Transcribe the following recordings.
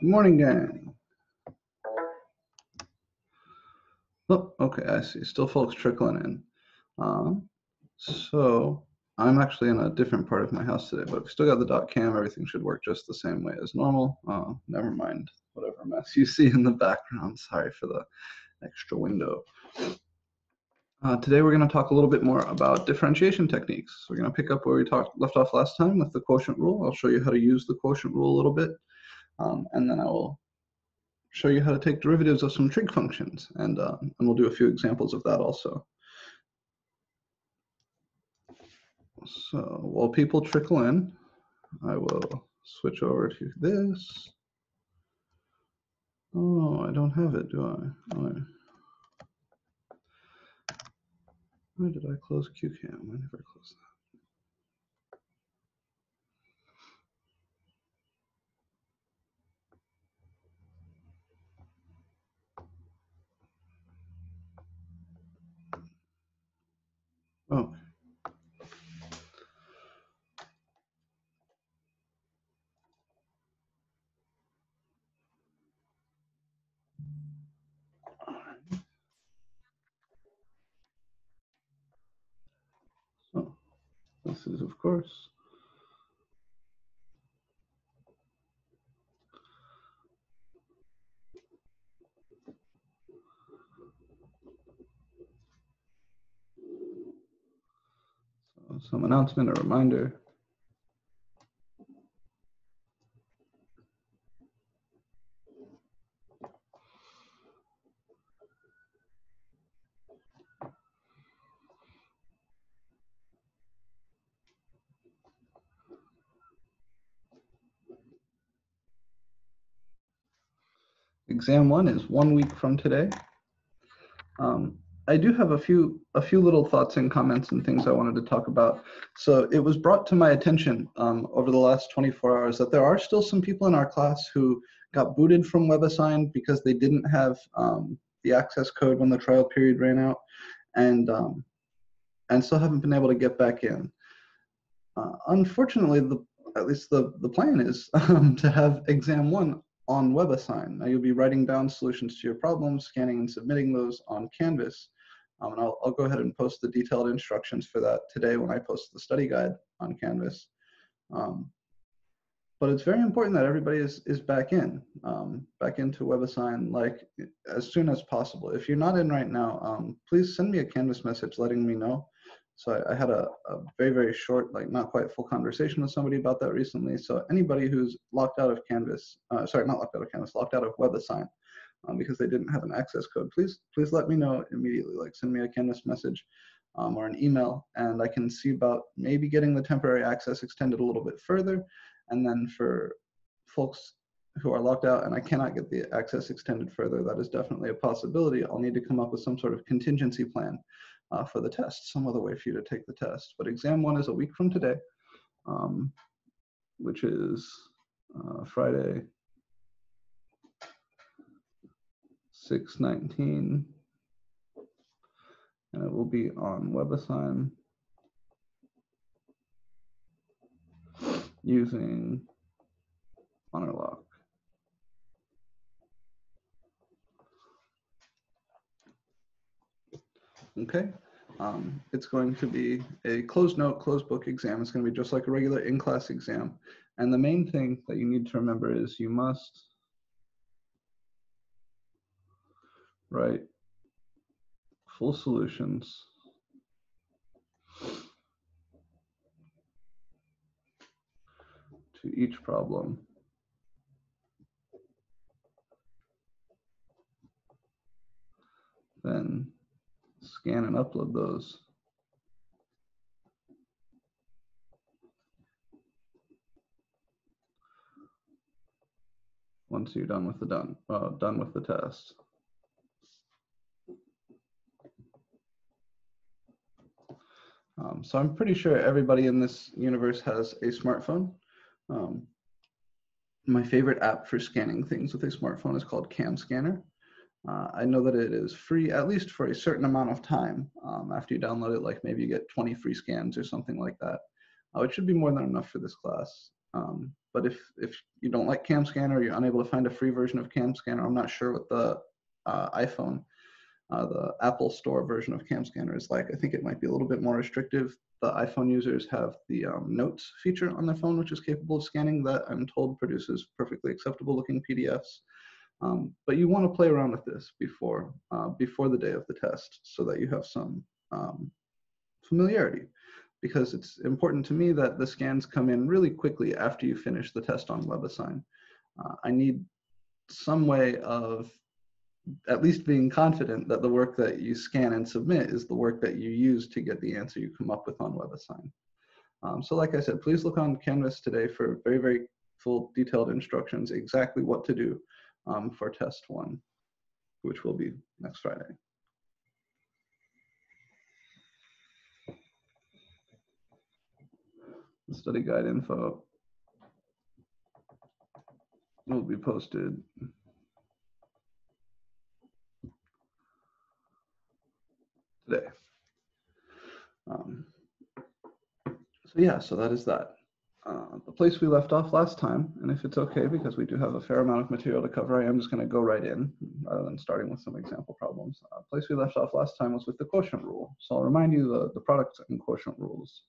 Good morning, gang. Oh, okay, I see. Still folks trickling in. So I'm actually in a different part of my house today, but if we still got the dot cam, everything should work just the same way as normal. Never mind whatever mess you see in the background. Sorry for the extra window. Today we're going to talk a little bit more about differentiation techniques. We're going to pick up where we left off last time with the quotient rule. I'll show you how to use the quotient rule a little bit, and then I will show you how to take derivatives of some trig functions, and we'll do a few examples of that also. So while people trickle in, I will switch over to this. Oh, I don't have it, do I? Oh, why did I close QCam? I never closed that. Oh. So this is, of course, some announcement or reminder. Exam 1 is 1 week from today. I do have a few little thoughts and comments and things I wanted to talk about. So it was brought to my attention over the last 24 hours that there are still some people in our class who got booted from WebAssign because they didn't have the access code when the trial period ran out, and still haven't been able to get back in. Unfortunately, at least the plan is to have exam 1 on WebAssign. Now you'll be writing down solutions to your problems, scanning and submitting those on Canvas. And I'll go ahead and post the detailed instructions for that today when I post the study guide on Canvas. But it's very important that everybody is back into WebAssign like as soon as possible. If you're not in right now, please send me a Canvas message letting me know. So I had a very, very short, like not quite full conversation with somebody about that recently. So anybody who's locked out of Canvas, sorry, not locked out of Canvas, locked out of WebAssign because they didn't have an access code, please let me know immediately. Like send me a Canvas message or an email, and I can see about maybe getting the temporary access extended a little bit further. And then for folks who are locked out and I cannot get the access extended further, that is definitely a possibility. I'll need to come up with some sort of contingency plan for the test, some other way for you to take the test. But exam 1 is a week from today, which is Friday, 6/19, and it will be on WebAssign using HonorLock. Okay, it's going to be a closed note, closed book exam. It's going to be just like a regular in-class exam. And the main thing that you need to remember is you must write full solutions to each problem. Then scan and upload those. Once you're done with the test. So I'm pretty sure everybody in this universe has a smartphone. My favorite app for scanning things with a smartphone is called Cam Scanner. I know that it is free, at least for a certain amount of time. After you download it, like maybe you get 20 free scans or something like that. It should be more than enough for this class. but if you don't like Cam Scanner, you're unable to find a free version of Cam Scanner, I'm not sure what the iPhone, the Apple Store version of Cam Scanner is like. I think it might be a little bit more restrictive. The iPhone users have the Notes feature on their phone, which is capable of scanning that I'm told produces perfectly acceptable looking PDFs. But you want to play around with this before the day of the test so that you have some familiarity, because it's important to me that the scans come in really quickly after you finish the test on WebAssign. I need some way of at least being confident that the work that you scan and submit is the work that you use to get the answer you come up with on WebAssign. So like I said, please look on Canvas today for very, very full detailed instructions, exactly what to do for test 1, which will be next Friday. The study guide info will be posted today. So yeah, so that is that. The place we left off last time, and if it's okay, because we do have a fair amount of material to cover, I am just going to go right in rather than starting with some example problems. The place we left off last time was with the quotient rule. So I'll remind you the product and quotient rules.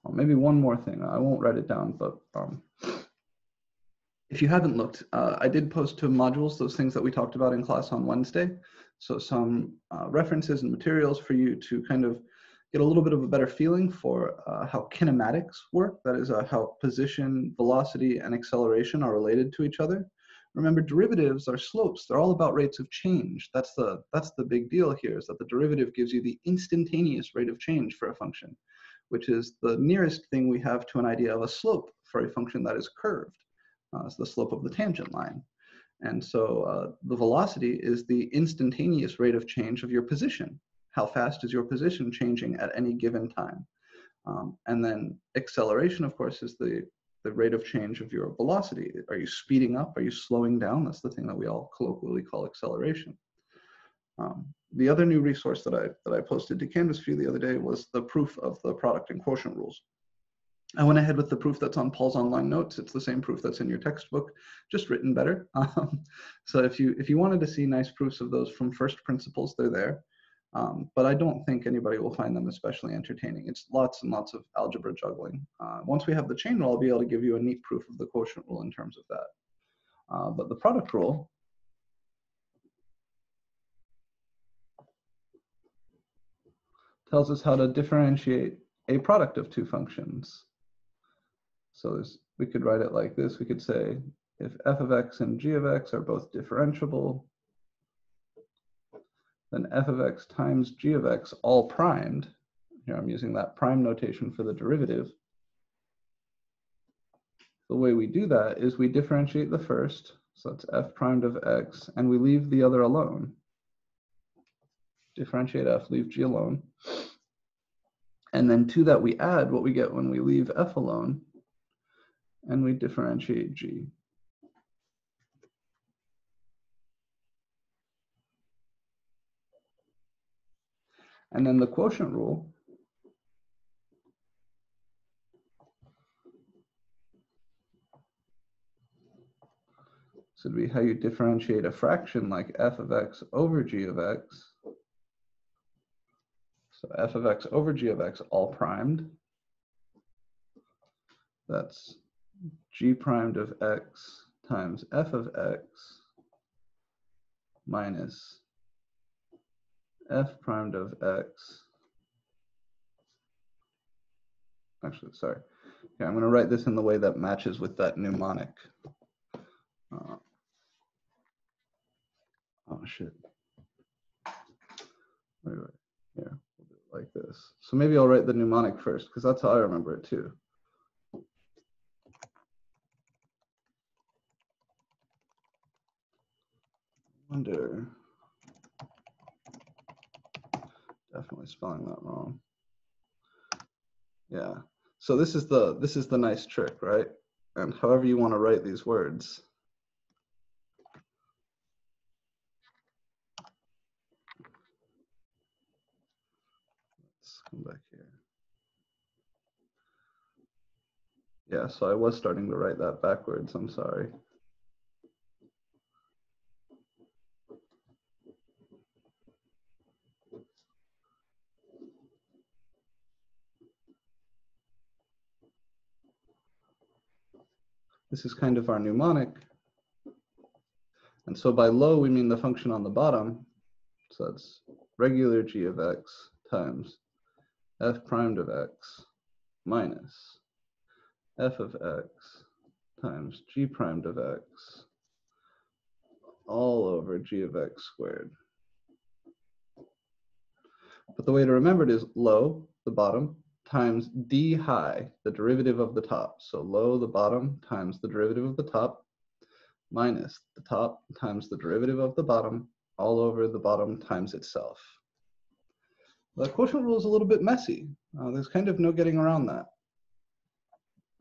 Well, maybe one more thing. I won't write it down, but if you haven't looked, I did post to modules those things that we talked about in class on Wednesday. So some references and materials for you to kind of get a little bit of a better feeling for how kinematics work. That is how position, velocity, and acceleration are related to each other. Remember, derivatives are slopes. They're all about rates of change. That's the big deal here, is that the derivative gives you the instantaneous rate of change for a function, which is the nearest thing we have to an idea of a slope for a function that is curved. It's the slope of the tangent line. And so the velocity is the instantaneous rate of change of your position. How fast is your position changing at any given time? And then acceleration, of course, is the rate of change of your velocity. Are you speeding up? Are you slowing down? That's the thing that we all colloquially call acceleration. The other new resource that I posted to Canvas for you the other day was the proof of the product and quotient rules. I went ahead with the proof that's on Paul's online notes. It's the same proof that's in your textbook, just written better. So if you wanted to see nice proofs of those from first principles, they're there. But I don't think anybody will find them especially entertaining. It's lots and lots of algebra juggling. Once we have the chain rule, I'll be able to give you a neat proof of the quotient rule in terms of that. But the product rule tells us how to differentiate a product of two functions. So we could write it like this. We could say if f of x and g of x are both differentiable, then f of x times g of x all primed. Here I'm using that prime notation for the derivative. The way we do that is we differentiate the first, so that's f primed of x, and we leave the other alone. Differentiate f, leave g alone. And then to that we add what we get when we leave f alone, and we differentiate g. And then the quotient rule should be how you differentiate a fraction like f of x over g of x. So f of x over g of x all primed. That's g primed of x times f of x minus f primed of x. Actually, sorry. Yeah, I'm going to write this in the way that matches with that mnemonic. Oh, shit. Wait. Here, we'll do it like this. So maybe I'll write the mnemonic first, because that's how I remember it too. Wonder. Definitely spelling that wrong. Yeah. So this is the nice trick, right? And however you want to write these words, come back here. Yeah, so I was starting to write that backwards, I'm sorry. This is kind of our mnemonic. And so by low, we mean the function on the bottom. So that's regular g of x times f primed of x minus f of x times g primed of x all over g of x squared. But the way to remember it is low, the bottom, times d high, the derivative of the top. So low, the bottom, times the derivative of the top, minus the top times the derivative of the bottom, all over the bottom times itself. The quotient rule is a little bit messy. There's kind of no getting around that.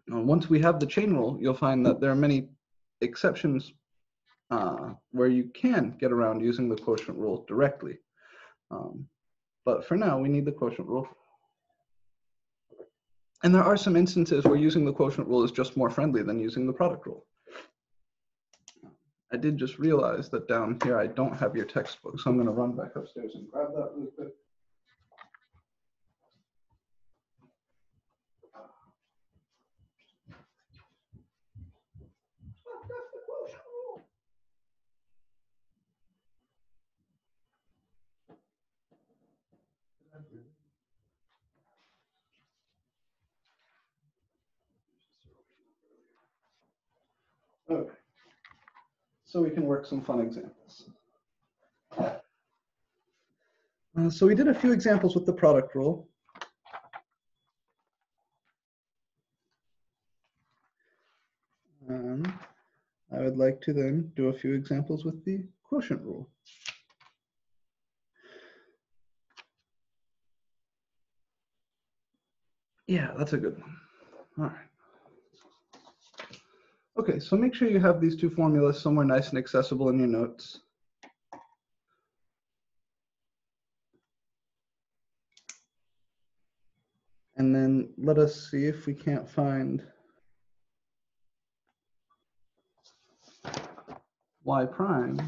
Once we have the chain rule, you'll find that there are many exceptions where you can get around using the quotient rule directly. But for now, we need the quotient rule. And there are some instances where using the quotient rule is just more friendly than using the product rule. I did just realize that down here I don't have your textbook, so I'm going to run back upstairs and grab that really quick. Okay, so we can work some fun examples. So we did a few examples with the product rule. I would like to then do a few examples with the quotient rule. Yeah, that's a good one. All right. Okay, so make sure you have these two formulas somewhere nice and accessible in your notes. And then let us see if we can't find y prime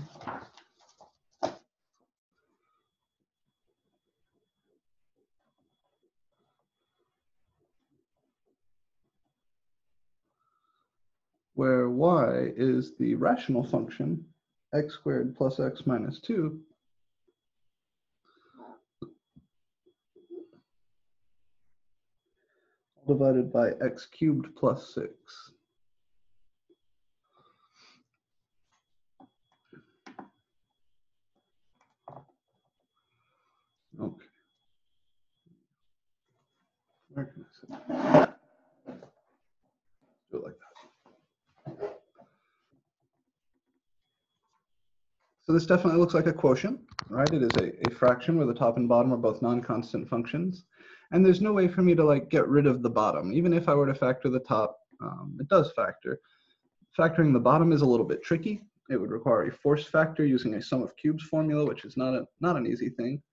where y is the rational function x squared plus x minus 2 divided by x cubed plus 6. Okay. Where can I set that? Do it like that. So this definitely looks like a quotient, right? It is a fraction where the top and bottom are both non-constant functions. And there's no way for me to like get rid of the bottom. Even if I were to factor the top, it does factor. Factoring the bottom is a little bit tricky. It would require a force factor using a sum of cubes formula, which is not an easy thing.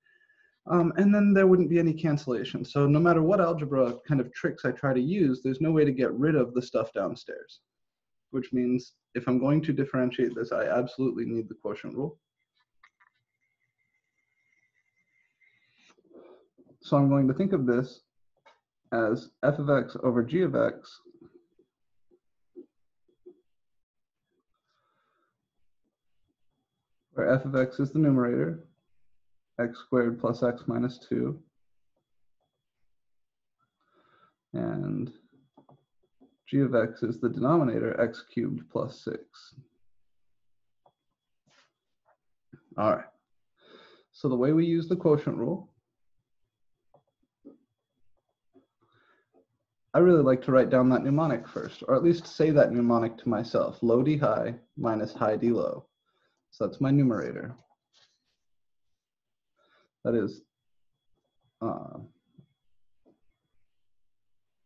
And then there wouldn't be any cancellation. So no matter what algebra kind of tricks I try to use, there's no way to get rid of the stuff downstairs, which means if I'm going to differentiate this, I absolutely need the quotient rule. So I'm going to think of this as f of x over g of x where f of x is the numerator, x squared plus x minus 2, and g of x is the denominator, x cubed plus 6. All right. So the way we use the quotient rule, I really like to write down that mnemonic first, or at least say that mnemonic to myself, low d high minus high d low. So that's my numerator. That is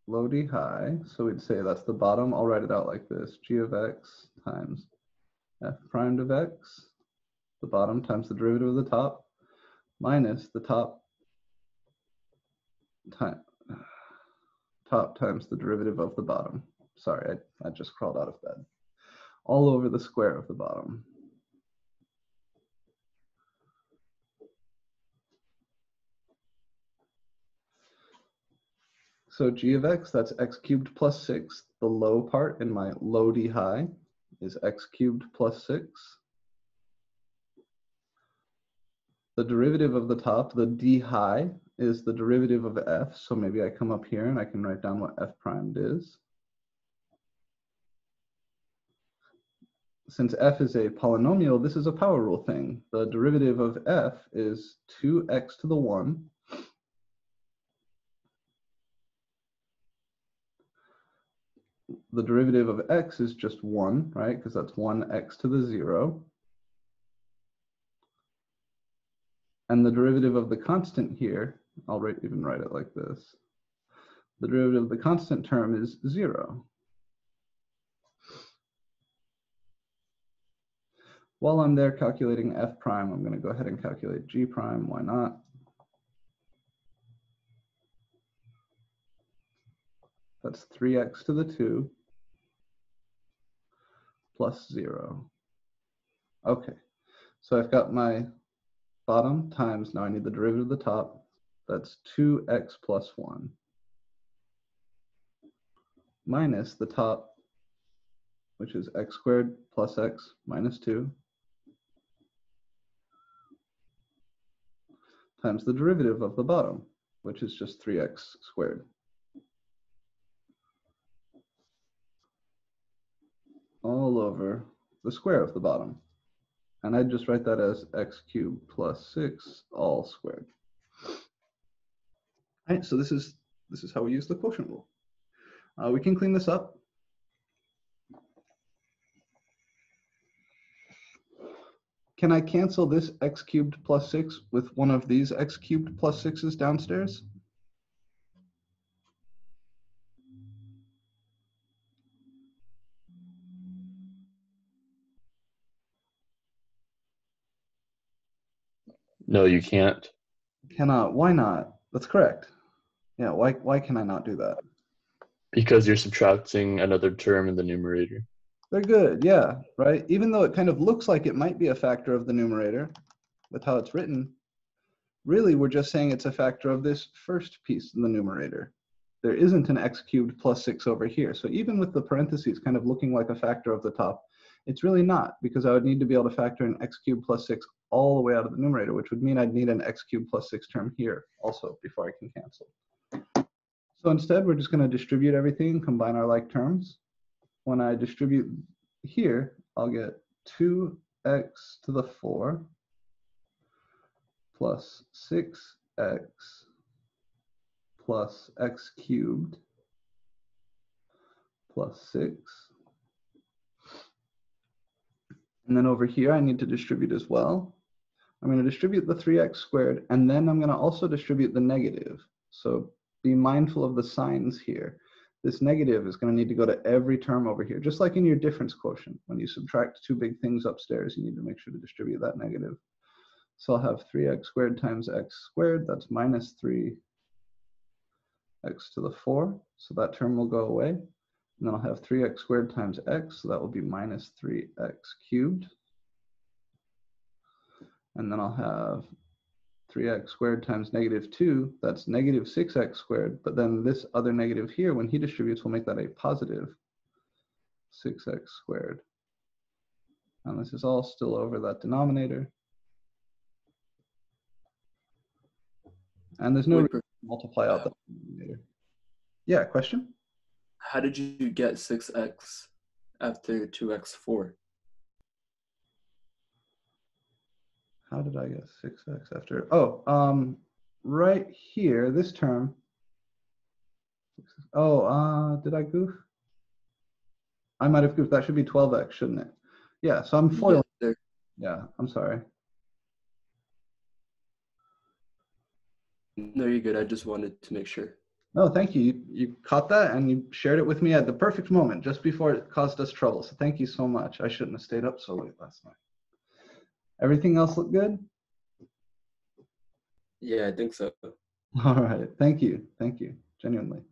low d high, so we'd say that's the bottom. I'll write it out like this, g of x times f primed of x, the bottom times the derivative of the top, minus the top top times the derivative of the bottom. Sorry, I just crawled out of bed. All over the square of the bottom. So g of x, that's x cubed plus 6. The low part in my low d high is x cubed plus 6. The derivative of the top, the d high, is the derivative of f. So maybe I come up here and I can write down what f primed is. Since f is a polynomial, this is a power rule thing. The derivative of f is 2x to the 1 the derivative of x is just 1, right? Because that's 1x to the 0. And the derivative of the constant here, I'll even write it like this. The derivative of the constant term is 0. While I'm there calculating f prime, I'm going to go ahead and calculate g prime. Why not? That's 3x to the 2 plus 0. Okay, so I've got my bottom times, now I need the derivative of the top. That's 2x plus 1 minus the top, which is x squared plus x minus 2, times the derivative of the bottom, which is just 3x squared. All over the square of the bottom. And I'd just write that as x cubed plus 6 all squared. All right, so this is how we use the quotient rule. We can clean this up. Can I cancel this x cubed plus 6 with one of these x cubed plus 6s downstairs? No, you can't. Cannot. Why not? That's correct. Yeah, why can I not do that? Because you're subtracting another term in the numerator. They're good, yeah, right? Even though it kind of looks like it might be a factor of the numerator, with how it's written, really we're just saying it's a factor of this first piece in the numerator. There isn't an x cubed plus 6 over here. So even with the parentheses kind of looking like a factor of the top, it's really not, because I would need to be able to factor in x cubed plus 6 all the way out of the numerator, which would mean I'd need an x cubed plus 6 term here also before I can cancel. So instead, we're just going to distribute everything and combine our like terms. When I distribute here, I'll get 2x to the 4 plus 6x plus x cubed plus 6. And then over here, I need to distribute as well. I'm going to distribute the 3x squared, and then I'm going to also distribute the negative. So be mindful of the signs here. This negative is going to need to go to every term over here, just like in your difference quotient. When you subtract two big things upstairs, you need to make sure to distribute that negative. So I'll have 3x squared times x squared. That's minus 3x to the 4. So that term will go away. And then I'll have 3x squared times x. So that will be minus 3x cubed. And then I'll have 3x squared times negative 2, that's negative 6x squared, but then this other negative here, when he distributes, will make that a positive 6x squared. And this is all still over that denominator. And there's no reason to multiply out the denominator. Yeah, question? How did you get 6x after 2x4? How did I get 6x after? Oh, right here, this term. Oh, did I goof? I might have goofed. That should be 12x, shouldn't it? Yeah, so I'm foiling. Yeah, I'm sorry. No, you're good. I just wanted to make sure. No, thank you. You caught that and you shared it with me at the perfect moment, just before it caused us trouble. So thank you so much. I shouldn't have stayed up so late last night. Everything else look good? Yeah, I think so. All right, thank you, genuinely.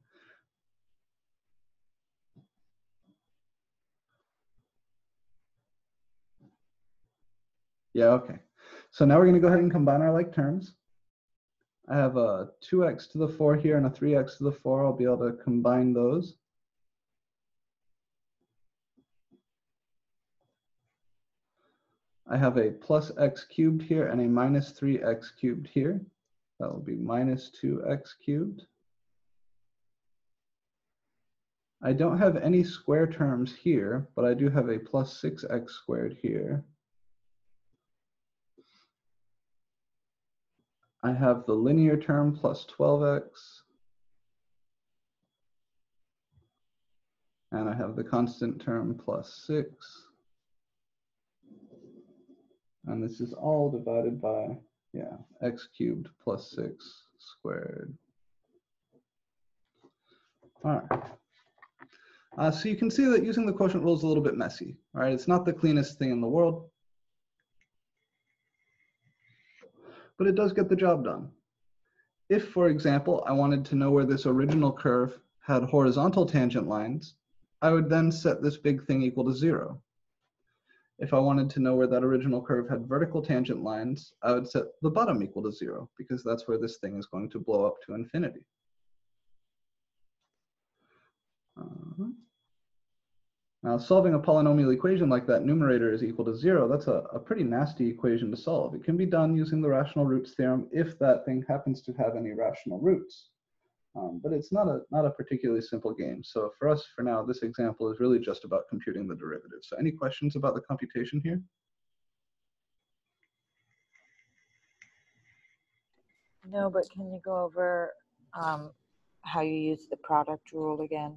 Yeah, okay. So now we're going to go ahead and combine our like terms. I have a 2x to the 4 here and a 3x to the 4. I'll be able to combine those. I have a plus x cubed here and a minus 3x cubed here. That will be minus 2x cubed. I don't have any square terms here, but I do have a plus 6x squared here. I have the linear term plus 12x. And I have the constant term plus 6. And this is all divided by, yeah, x cubed plus 6 squared. All right. So you can see that using the quotient rule is a little bit messy. All right, it's not the cleanest thing in the world, but it does get the job done. If, for example, I wanted to know where this original curve had horizontal tangent lines, I would then set this big thing equal to 0. If I wanted to know where that original curve had vertical tangent lines, I would set the bottom equal to 0, because that's where this thing is going to blow up to infinity. Now, solving a polynomial equation like that, numerator is equal to 0, that's a pretty nasty equation to solve. It can be done using the rational roots theorem if that thing happens to have any rational roots. But it's not a particularly simple game. So for us, for now, this example is really just about computing the derivative. So any questions about the computation here? No, but can you go over how you use the product rule again?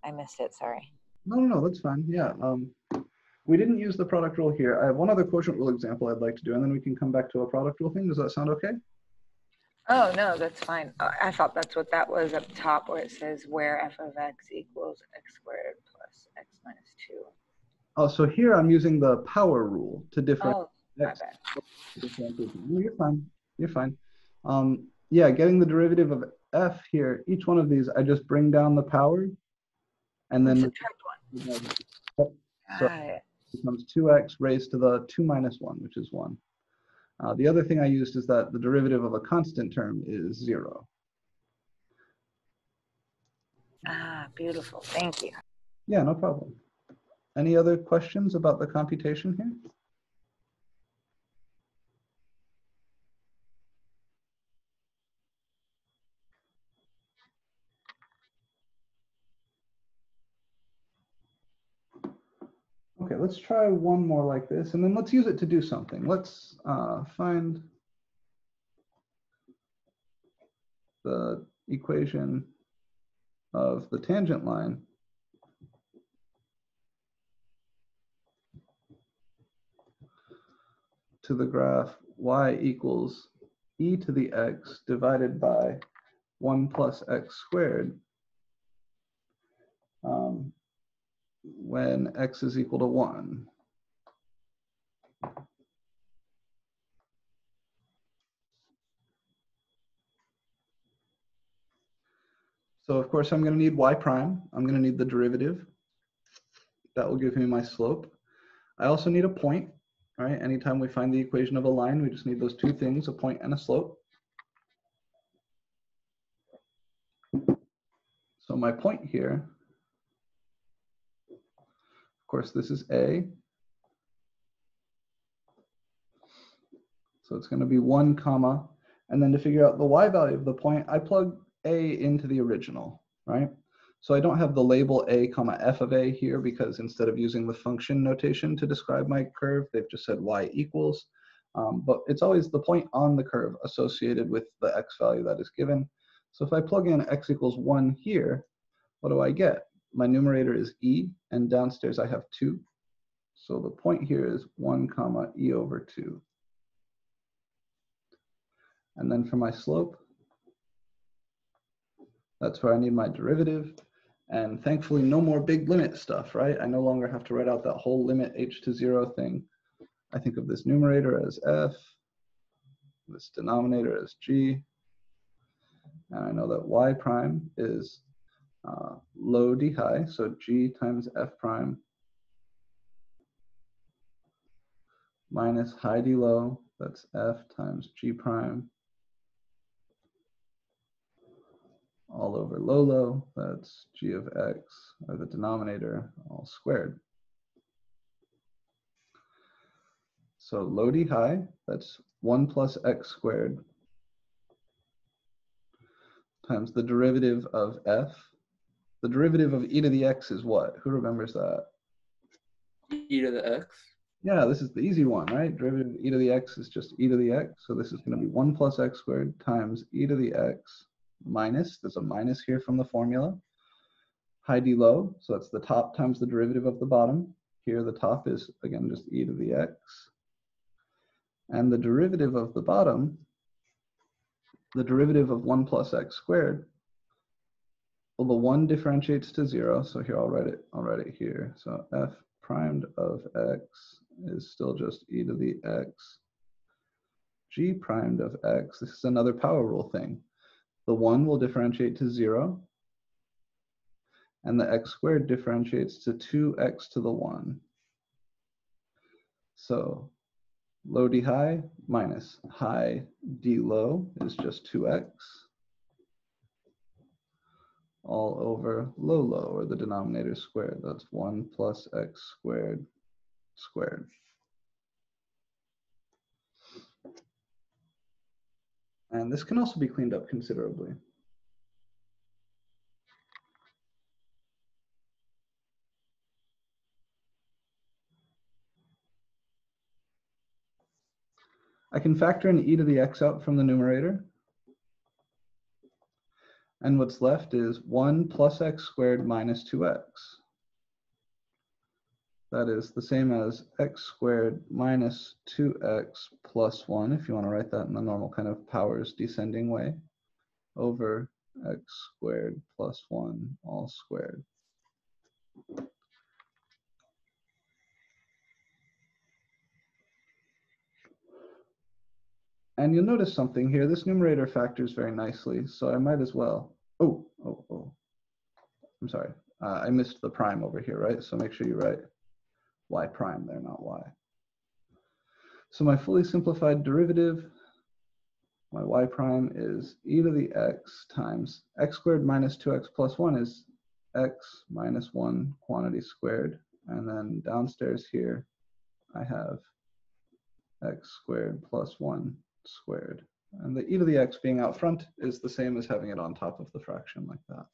I missed it, sorry. No, that's fine. Yeah, we didn't use the product rule here. I have one other quotient rule example I'd like to do, and then we can come back to a product rule thing. Does that sound okay? Oh, no, that's fine. I thought that's what that was up top where it says where f of x equals x squared plus x minus 2. Oh, so here I'm using the power rule to differentiate. Oh, my bad. No, you're fine. You're fine. Yeah, getting the derivative of f here, each one of these, I just bring down the power, and then subtract 1. So Got it. it becomes 2x raised to the 2 minus 1, which is 1. The other thing I used is that the derivative of a constant term is 0. Ah, beautiful. Thank you. Yeah, no problem. Any other questions about the computation here? Okay, let's try one more like this, and then let's use it to do something. Let's find the equation of the tangent line to the graph y equals e to the x divided by 1 plus x squared when x is equal to 1. So of course I'm going to need y prime. I'm going to need the derivative. That will give me my slope. I also need a point, right? Anytime we find the equation of a line, we just need those two things, a point and a slope. So my point here, of course, this is A. So it's going to be 1 comma. And then to figure out the y value of the point, I plug A into the original, right? So I don't have the label A comma f of A here because instead of using the function notation to describe my curve, they've just said y equals. But it's always the point on the curve associated with the x value that is given. So if I plug in x equals 1 here, what do I get? My numerator is e, and downstairs I have 2. So the point here is 1 comma e over 2. And then for my slope, that's where I need my derivative. And thankfully, no more big limit stuff, right? I no longer have to write out that whole limit h to 0 thing. I think of this numerator as f, this denominator as g, And I know that y prime is low d high, so g times f prime minus high d low, that's f times g prime, all over low low, that's g of x, or the denominator, all squared. So low d high, that's 1 plus x squared times the derivative of f. The derivative of e to the x is what? Who remembers that? E to the x. Yeah, this is the easy one, right? Derivative of e to the x is just e to the x. So this is going to be 1 plus x squared times e to the x minus, there's a minus here from the formula, high d low, so that's the top times the derivative of the bottom. Here the top is, again, just e to the x. And the derivative of the bottom, the derivative of 1 plus x squared, well, the 1 differentiates to 0, so here I'll write it here. So f primed of x is still just e to the x. G primed of x, this is another power rule thing. The 1 will differentiate to 0, and the x squared differentiates to 2x to the 1. So low d high minus high d low is just 2x, all over low low, or the denominator squared. That's 1 plus x squared squared. And this can also be cleaned up considerably. I can factor in e to the x out from the numerator. And what's left is 1 plus x squared minus 2x. That is the same as x squared minus 2x plus 1, if you want to write that in the normal kind of powers descending way, over x squared plus 1 all squared. And you'll notice something here. This numerator factors very nicely, so I might as well. Oh. I'm sorry. I missed the prime over here, right? So make sure you write y prime there, not y. So my fully simplified derivative, my y prime is e to the x times x squared minus 2x plus 1 is x minus 1 quantity squared. And then downstairs here, I have x squared plus 1 squared. And the e to the x being out front is the same as having it on top of the fraction like that.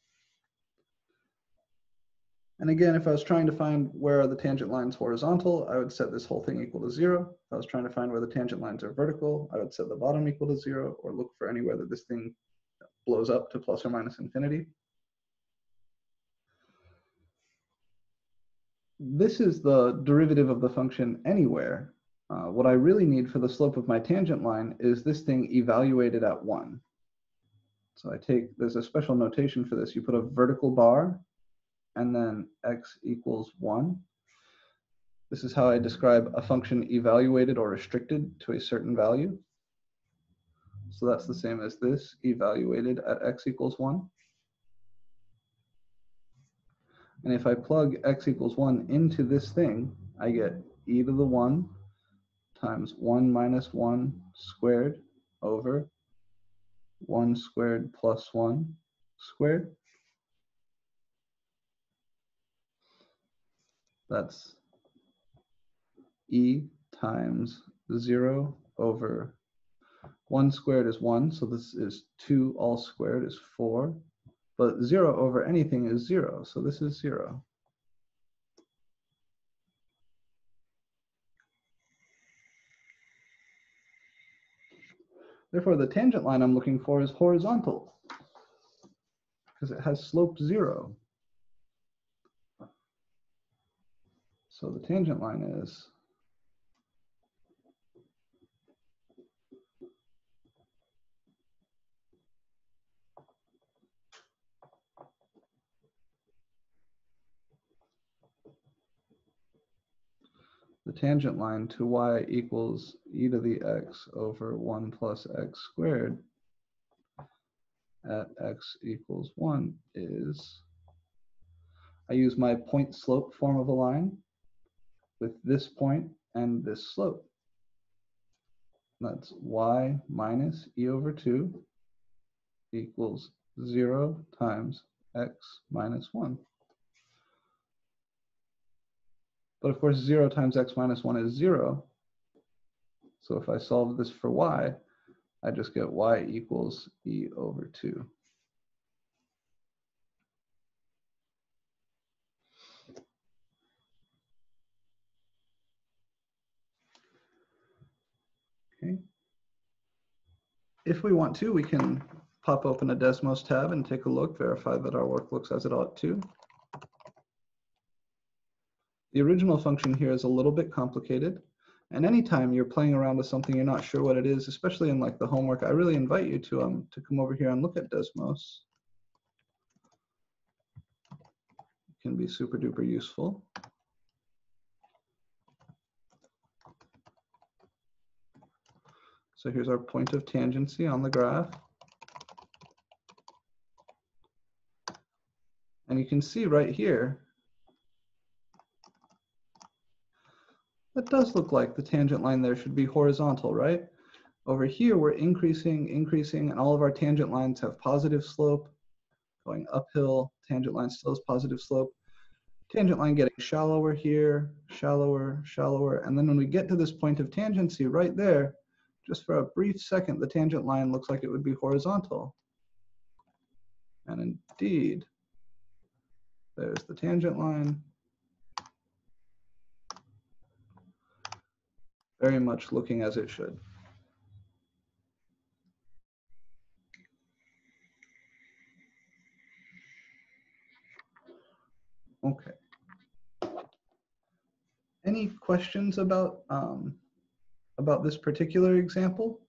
And again, if I was trying to find where are the tangent lines horizontal, I would set this whole thing equal to 0. If I was trying to find where the tangent lines are vertical, I would set the bottom equal to 0, or look for anywhere that this thing blows up to plus or minus infinity. This is the derivative of the function anywhere. What I really need for the slope of my tangent line is this thing evaluated at 1. So there's a special notation for this. You put a vertical bar and then x equals 1. This is how I describe a function evaluated or restricted to a certain value. So that's the same as this, evaluated at x equals 1. And if I plug x equals 1 into this thing, I get e to the 1 times 1 minus 1 squared over 1 squared plus 1 squared. That's e times 0 over 1 squared is 1, so this is 2 all squared is 4. But 0 over anything is 0, so this is 0. Therefore, the tangent line I'm looking for is horizontal, because it has slope 0. So the tangent line is the tangent line to y equals e to the x over 1 plus x squared. at x equals 1 is, I use my point slope form of a line with this point and this slope. That's y minus e over 2 equals 0 times x minus 1. But of course, 0 times x minus 1 is 0. So if I solve this for y, I just get y equals e over 2. Okay. If we want to, we can pop open a Desmos tab and take a look, verify that our work looks as it ought to. The original function here is a little bit complicated. And anytime you're playing around with something you're not sure what it is, especially in like the homework, I really invite you to come over here and look at Desmos. It can be super duper useful. So here's our point of tangency on the graph. And you can see right here, that does look like the tangent line there should be horizontal, right? Over here, we're increasing, and all of our tangent lines have positive slope. Going uphill, tangent line still has positive slope. Tangent line getting shallower here, shallower, shallower. And then when we get to this point of tangency right there, just for a brief second, the tangent line looks like it would be horizontal. And indeed, there's the tangent line. Very much looking as it should. Okay. Any questions about this particular example?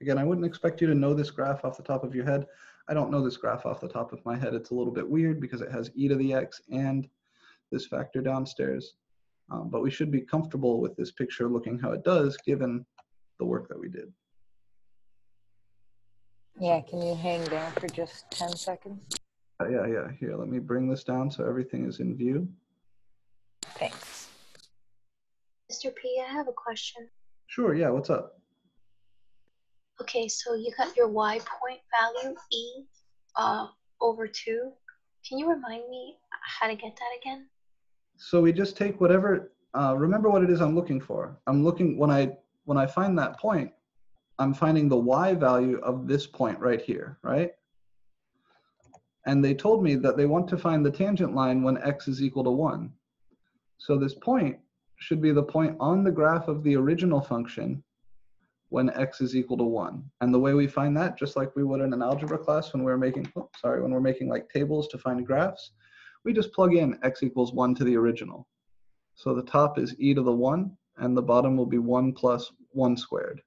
Again, I wouldn't expect you to know this graph off the top of your head. I don't know this graph off the top of my head. It's a little bit weird because it has e to the x and this factor downstairs. But we should be comfortable with this picture looking how it does given the work that we did. Yeah, can you hang there for just 10 seconds? Yeah. Here, let me bring this down so everything is in view. Thanks. Mr. P, I have a question. Sure, yeah, what's up? Okay, so you got your y point value, e over 2. Can you remind me how to get that again? So we just take whatever, remember what it is I'm looking for. I'm looking, when I find that point, I'm finding the y value of this point right here, right? And they told me that they want to find the tangent line when x is equal to 1. So this point should be the point on the graph of the original function when x is equal to 1. And the way we find that, just like we would in an algebra class when we're making, when we're making like tables to find graphs, we just plug in x equals 1 to the original. So the top is e to the 1, and the bottom will be 1 plus 1 squared.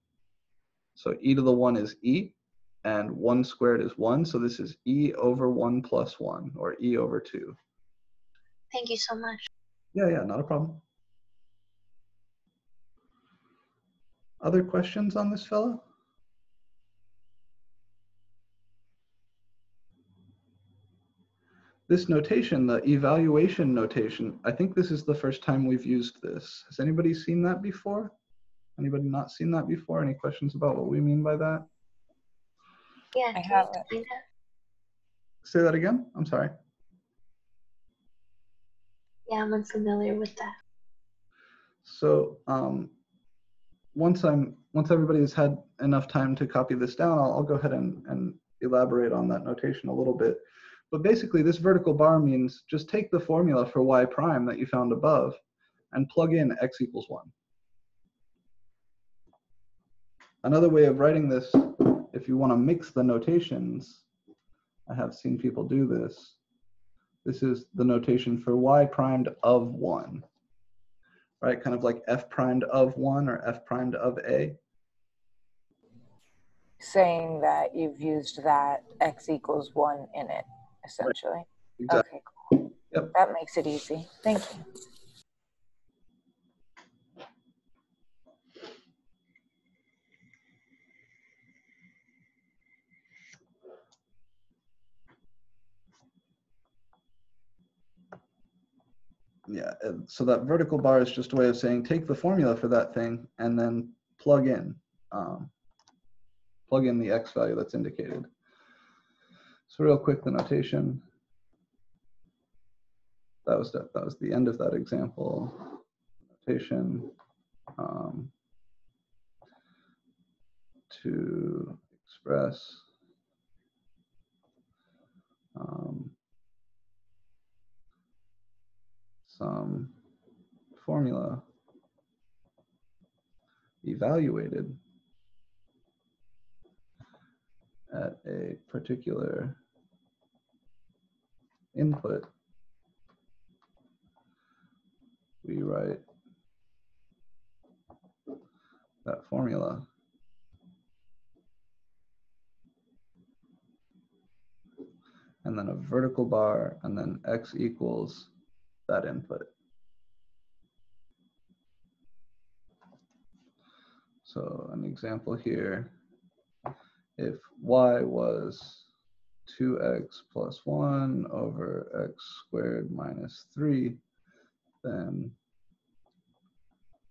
So e to the 1 is e, and 1 squared is 1. So this is e over 1 plus 1, or e over 2. Thank you so much. Yeah, not a problem. Other questions on this fellow? This notation, the evaluation notation, I think this is the first time we've used this. Has anybody seen that before? Anybody not seen that before? Any questions about what we mean by that? Yeah, I can have you explain that? Say that again? I'm sorry. Yeah, I'm unfamiliar with that. So once everybody has had enough time to copy this down, I'll go ahead and elaborate on that notation a little bit. But basically, this vertical bar means just take the formula for y prime that you found above and plug in x equals 1. Another way of writing this, if you want to mix the notations, I have seen people do this. This is the notation for y primed of 1, right? Kind of like f primed of 1 or f primed of a. Saying that you've used that x equals 1 in it, essentially. Right. Exactly. Okay, cool. Yep. That makes it easy. Thank you. Yeah, so that vertical bar is just a way of saying take the formula for that thing and then plug in the x value that's indicated. So real quick, the notation. That was the end of that example. Notation to express some formula evaluated at a particular input, we write that formula and then a vertical bar and then x equals that input. So an example here, if y was 2x plus 1 over x squared minus 3, then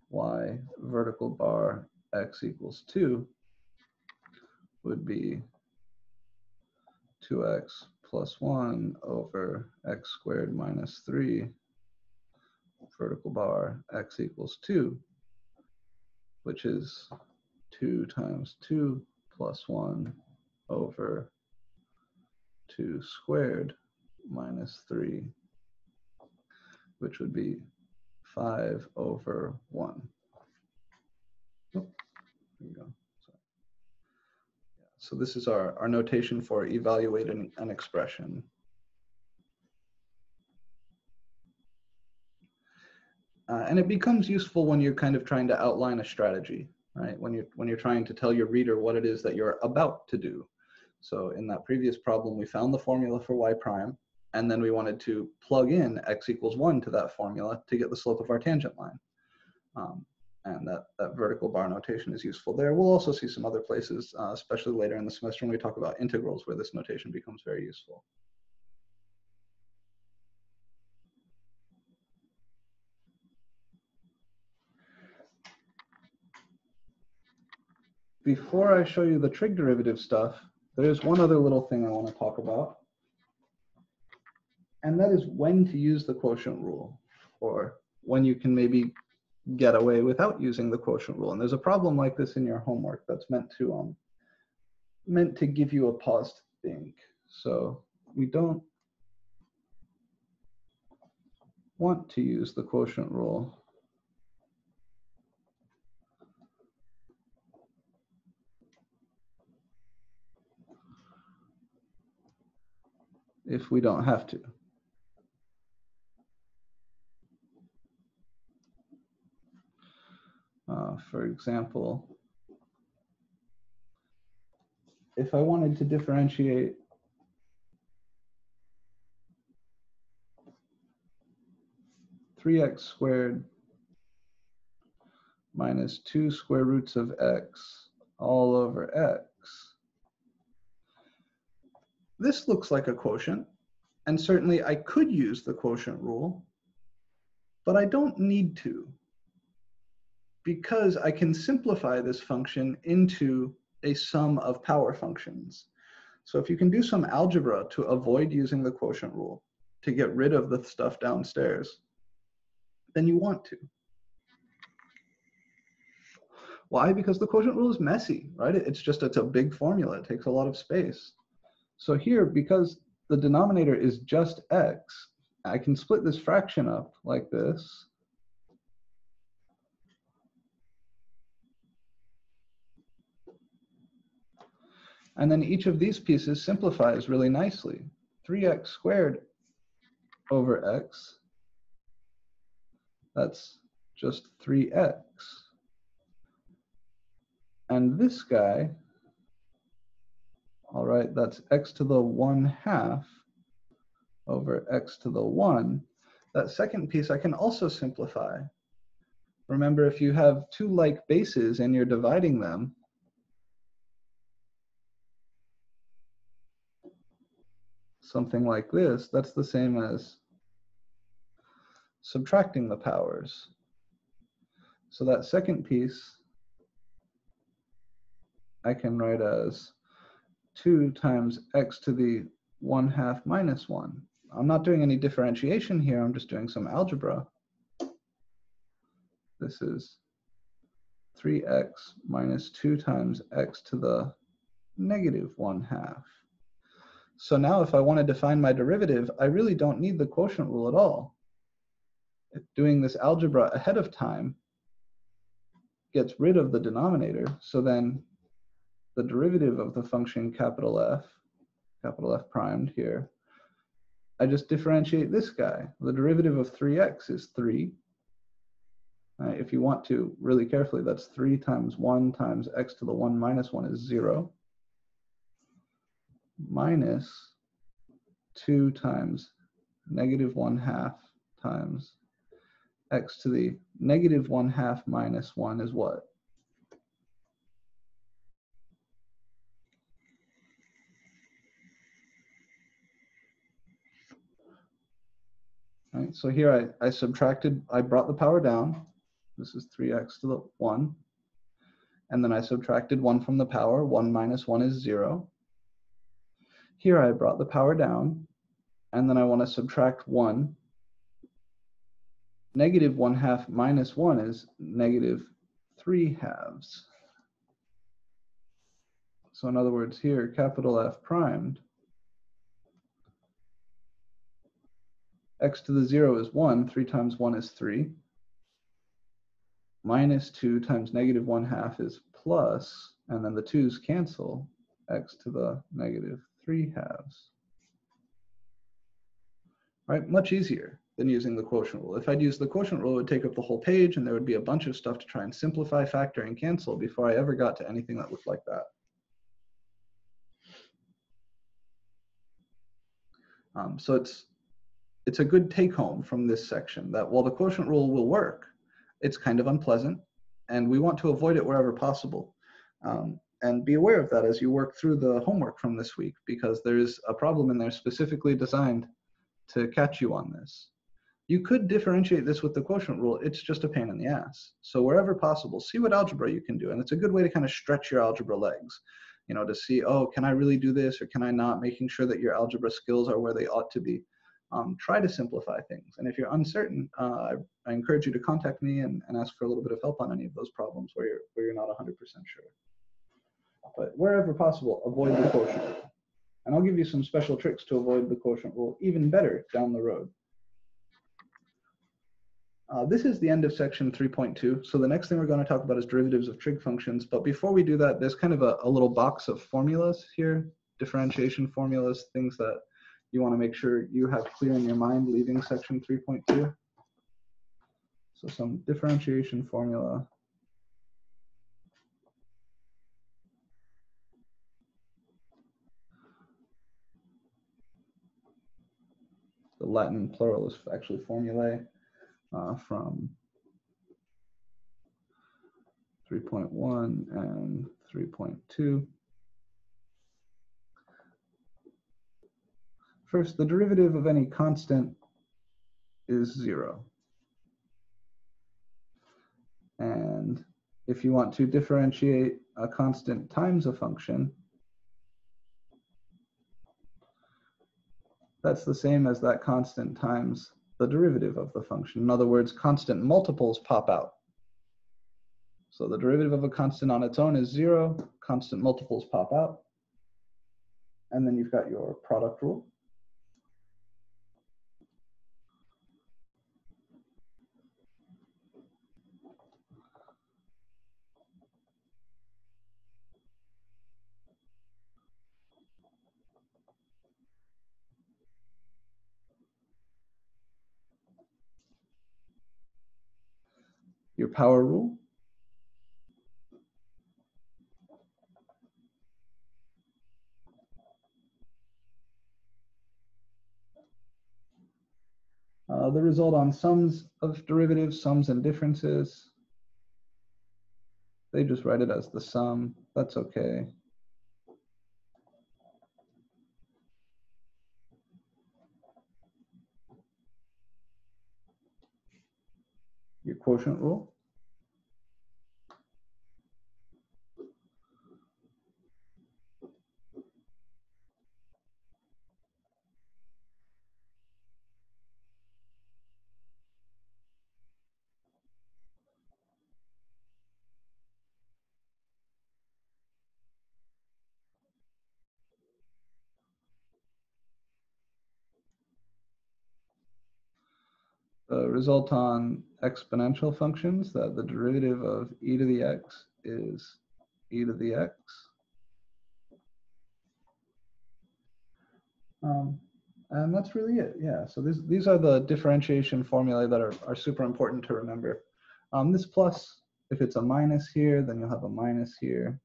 y vertical bar x equals 2 would be 2x plus 1 over x squared minus 3 vertical bar x equals 2, which is 2 times 2 plus 1 over 2 squared minus 3, which would be 5 over 1. Oh, there you go. So this is our notation for evaluating an expression. And it becomes useful when you're kind of trying to outline a strategy, right? When you're trying to tell your reader what it is that you're about to do. So in that previous problem, we found the formula for y prime, and then we wanted to plug in x equals 1 to that formula to get the slope of our tangent line. And that vertical bar notation is useful there. We'll also see some other places, especially later in the semester when we talk about integrals, where this notation becomes very useful. Before I show you the trig derivative stuff, there's one other little thing I want to talk about. And that is when to use the quotient rule, or when you can maybe get away without using the quotient rule. And there's a problem like this in your homework that's meant to give you a pause to think. So we don't want to use the quotient rule if we don't have to. For example, if I wanted to differentiate (3x squared minus 2 square roots of x all over x), this looks like a quotient, and certainly I could use the quotient rule, but I don't need to, because I can simplify this function into a sum of power functions. So if you can do some algebra to avoid using the quotient rule, to get rid of the stuff downstairs, then you want to. Why? Because the quotient rule is messy, right? It's a big formula. It takes a lot of space. So here, because the denominator is just x, I can split this fraction up like this. And then each of these pieces simplifies really nicely. 3x squared over x, that's just 3x. And this guy, all right, that's x to the 1/2 over x to the 1. That second piece I can also simplify. Remember, if you have two like bases and you're dividing them, something like this, that's the same as subtracting the powers. So that second piece I can write as 2 times x to the 1/2 minus 1. I'm not doing any differentiation here, I'm just doing some algebra. This is 3x minus 2 times x to the negative 1/2. So now if I want to define my derivative, I really don't need the quotient rule at all. Doing this algebra ahead of time gets rid of the denominator, so then the derivative of the function capital F primed here, I just differentiate this guy. The derivative of 3x is 3. If you want to really carefully, that's 3 times 1 times x to the 1 minus 1 is 0, minus 2 times negative 1/2 times x to the negative 1/2 minus 1 is what? Right, so here I brought the power down. This is 3x to the 1. And then I subtracted 1 from the power. 1 minus 1 is 0. Here I brought the power down. And then I want to subtract 1. Negative 1/2 minus 1 is negative 3/2. So in other words, here, capital F primed, x to the 0 is 1. 3 times 1 is 3. Minus 2 times negative 1/2 is plus, and then the 2's cancel, x to the negative 3/2. Right, much easier than using the quotient rule. If I'd use the quotient rule, it would take up the whole page, and there would be a bunch of stuff to try and simplify, factor, and cancel before I ever got to anything that looked like that. So it's a good take-home from this section that while the quotient rule will work, it's kind of unpleasant, and we want to avoid it wherever possible. And be aware of that as you work through the homework from this week, because there's a problem in there specifically designed to catch you on this. You could differentiate this with the quotient rule, it's just a pain in the ass. So wherever possible, see what algebra you can do, and it's a good way to kind of stretch your algebra legs, you know, to see, oh, can I really do this, or can I not, making sure that your algebra skills are where they ought to be. Try to simplify things, and if you're uncertain, I encourage you to contact me and ask for a little bit of help on any of those problems where you're not 100% sure. But wherever possible, avoid the quotient rule. And I'll give you some special tricks to avoid the quotient rule even better down the road. This is the end of section 3.2. So the next thing we're going to talk about is derivatives of trig functions. But before we do that, there's kind of a little box of formulas here, differentiation formulas, things that you want to make sure you have clear in your mind leaving section 3.2. So some differentiation formula. The Latin plural is actually formulae from 3.1 and 3.2. First, the derivative of any constant is 0. And if you want to differentiate a constant times a function, that's the same as that constant times the derivative of the function. In other words, constant multiples pop out. So the derivative of a constant on its own is 0, constant multiples pop out, and then you've got your product rule. Your power rule. The result on sums of derivatives, sums and differences. They just write it as the sum. That's okay. quotient rule. Result on exponential functions that the derivative of e to the x is e to the x. And that's really it. Yeah, so these are the differentiation formulae that are super important to remember. This plus, if it's a minus here, then you'll have a minus here.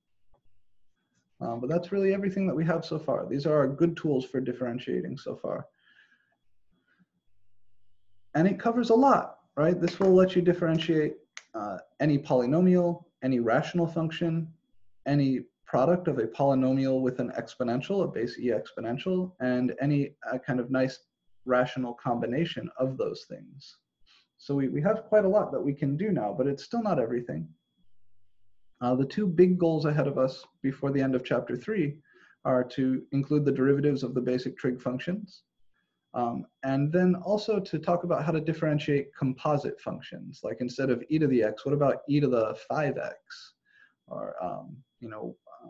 But that's really everything that we have so far. These are our good tools for differentiating so far. And it covers a lot, right? This will let you differentiate any polynomial, any rational function, any product of a polynomial with an exponential, a base e exponential, and any kind of nice rational combination of those things. So we have quite a lot that we can do now, but it's still not everything. The two big goals ahead of us before the end of chapter 3 are to include the derivatives of the basic trig functions, and then also to talk about how to differentiate composite functions. Like instead of e to the x, what about e to the 5x? Or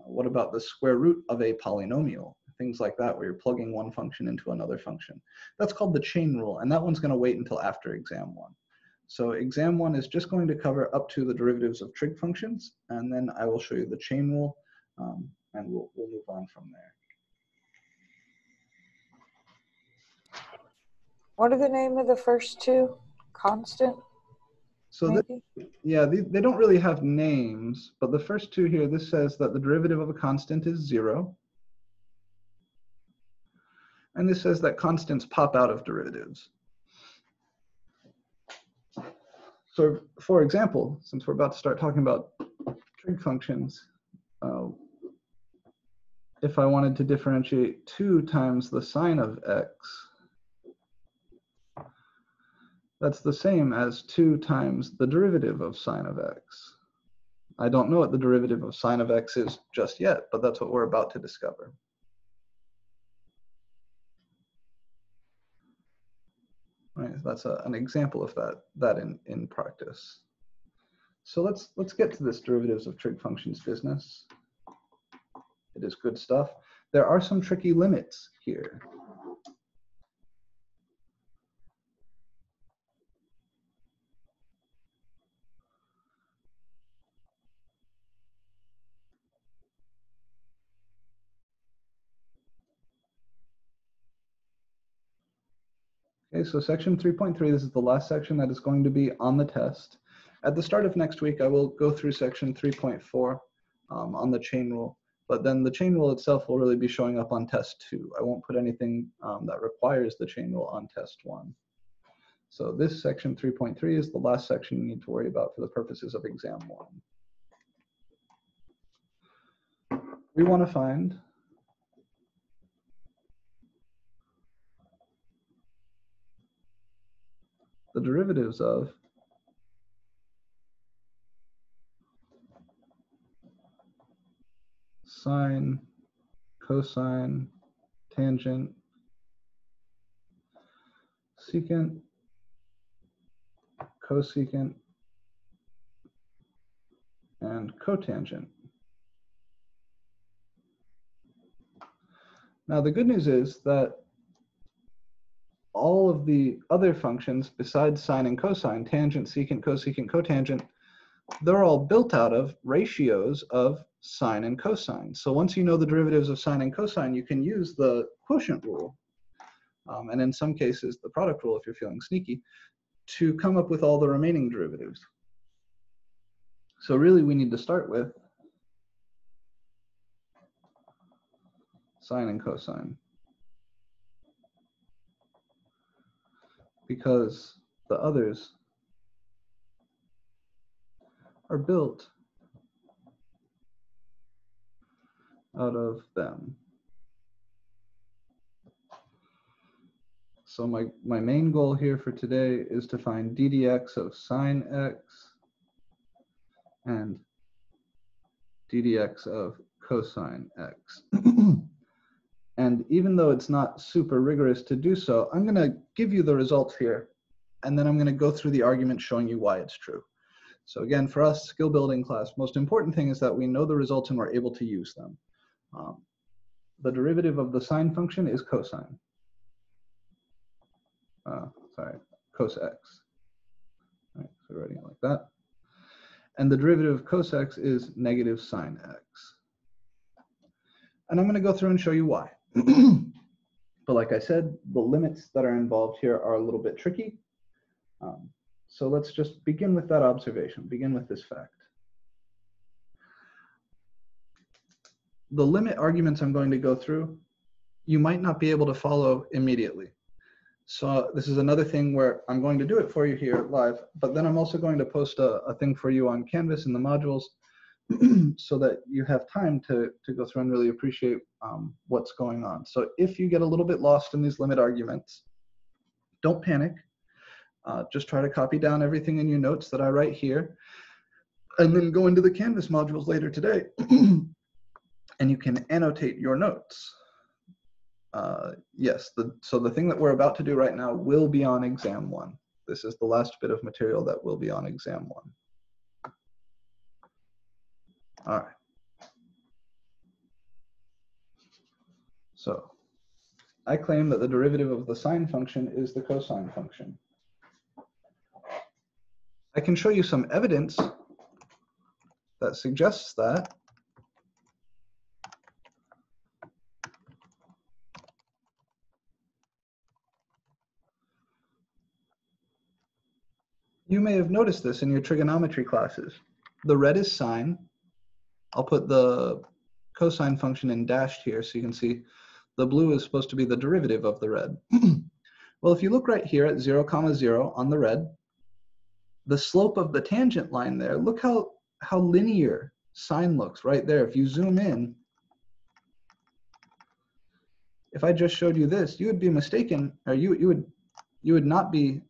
what about the square root of a polynomial? Things like that, where you're plugging one function into another function. That's called the chain rule, and that one's going to wait until after exam 1. So exam 1 is just going to cover up to the derivatives of trig functions, and then I will show you the chain rule, and we'll move on from there. What are the name of the first two? Constant? So yeah, they don't really have names, but the first two here, this says that the derivative of a constant is 0. And this says that constants pop out of derivatives. So for example, since we're about to start talking about trig functions, if I wanted to differentiate 2 times the sine of x, that's the same as 2 times the derivative of sine of x. I don't know what the derivative of sine of x is just yet, but that's what we're about to discover. Right, that's an example of that in practice. So let's get to this derivatives of trig functions business. It is good stuff. There are some tricky limits here. Okay, so section 3.3, this is the last section that is going to be on the test. At the start of next week, I will go through section 3.4 on the chain rule, but then the chain rule itself will really be showing up on test 2. I won't put anything that requires the chain rule on test 1. So this section 3.3 is the last section you need to worry about for the purposes of exam 1. We want to find the derivatives of sine, cosine, tangent, secant, cosecant, and cotangent. Now the good news is that all of the other functions besides sine and cosine, tangent, secant, cosecant, cotangent, they're all built out of ratios of sine and cosine. So once you know the derivatives of sine and cosine, you can use the quotient rule, and in some cases the product rule if you're feeling sneaky, to come up with all the remaining derivatives. So really we need to start with sine and cosine, because the others are built out of them. So my main goal here for today is to find ddx of sine x and ddx of cosine x. And even though it's not super rigorous to do so, I'm going to give you the results here, and then I'm going to go through the argument showing you why it's true. So again, for us, skill building class, most important thing is that we know the results and we're able to use them. The derivative of the sine function is cosine. Cos x. All right, so writing it like that. And the derivative of cos x is negative sine x. And I'm going to go through and show you why. But like I said, the limits that are involved here are a little bit tricky. So let's just begin with that observation, begin with this fact. The limit arguments I'm going to go through, you might not be able to follow immediately. So this is another thing where I'm going to do it for you here live, but then I'm also going to post a thing for you on Canvas in the modules so that you have time to go through and really appreciate what's going on. So if you get a little bit lost in these limit arguments, don't panic. Just try to copy down everything in your notes that I write here, and then go into the Canvas modules later today, and you can annotate your notes. Yes, so the thing that we're about to do right now will be on exam 1. This is the last bit of material that will be on exam 1. All right. So I claim that the derivative of the sine function is the cosine function. I can show you some evidence that suggests that. You may have noticed this in your trigonometry classes. The red is sine. I'll put the cosine function in dashed here so you can see the blue is supposed to be the derivative of the red. Well, if you look right here at 0, 0 on the red, the slope of the tangent line there, look how linear sine looks right there. If you zoom in, if I just showed you this, you would be mistaken, or you would not be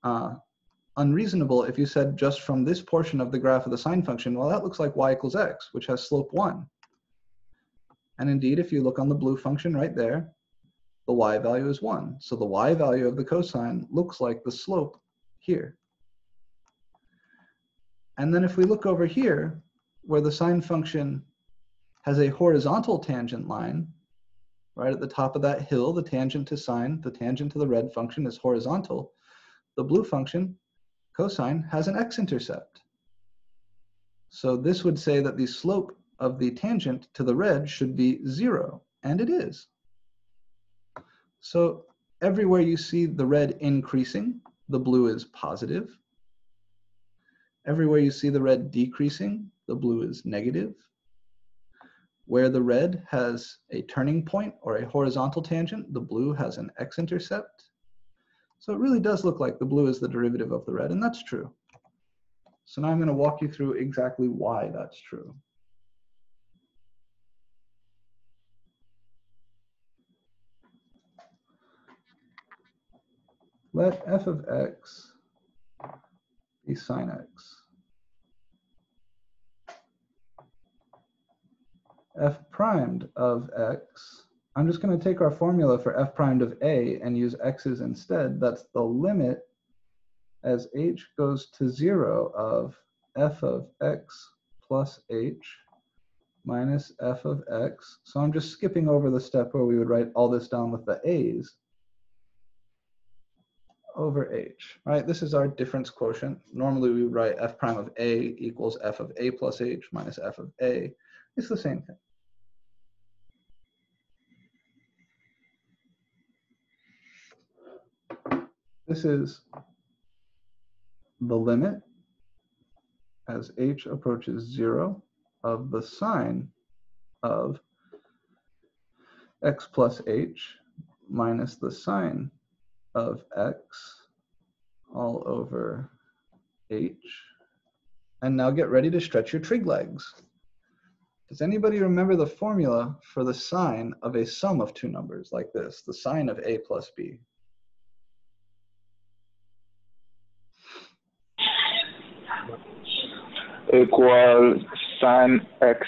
unreasonable if you said just from this portion of the graph of the sine function, well, that looks like y equals x, which has slope 1. And indeed, if you look on the blue function right there, the y value is 1. So the y value of the cosine looks like the slope here. And then if we look over here, where the sine function has a horizontal tangent line, right at the top of that hill, the tangent to sine, the tangent to the red function is horizontal. The blue function, cosine, has an x-intercept. So this would say that the slope of the tangent to the red should be 0, and it is. So everywhere you see the red increasing, the blue is positive. Everywhere you see the red decreasing, the blue is negative. Where the red has a turning point or a horizontal tangent, the blue has an x-intercept. So it really does look like the blue is the derivative of the red, and that's true. So now I'm going to walk you through exactly why that's true. Let f of x be sine x. F primed of x, I'm just going to take our formula for f primed of a and use x's instead. That's the limit as h goes to 0 of f of x plus h minus f of x. So I'm just skipping over the step where we would write all this down with the a's over h, right? This is our difference quotient. Normally we would write f prime of a equals f of a plus h minus f of a. It's the same thing. This is the limit as h approaches 0 of the sine of x plus h minus the sine of x all over h. And now get ready to stretch your trig legs. Does anybody remember the formula for the sine of a sum of two numbers like this, the sine of a plus b? equal sine x.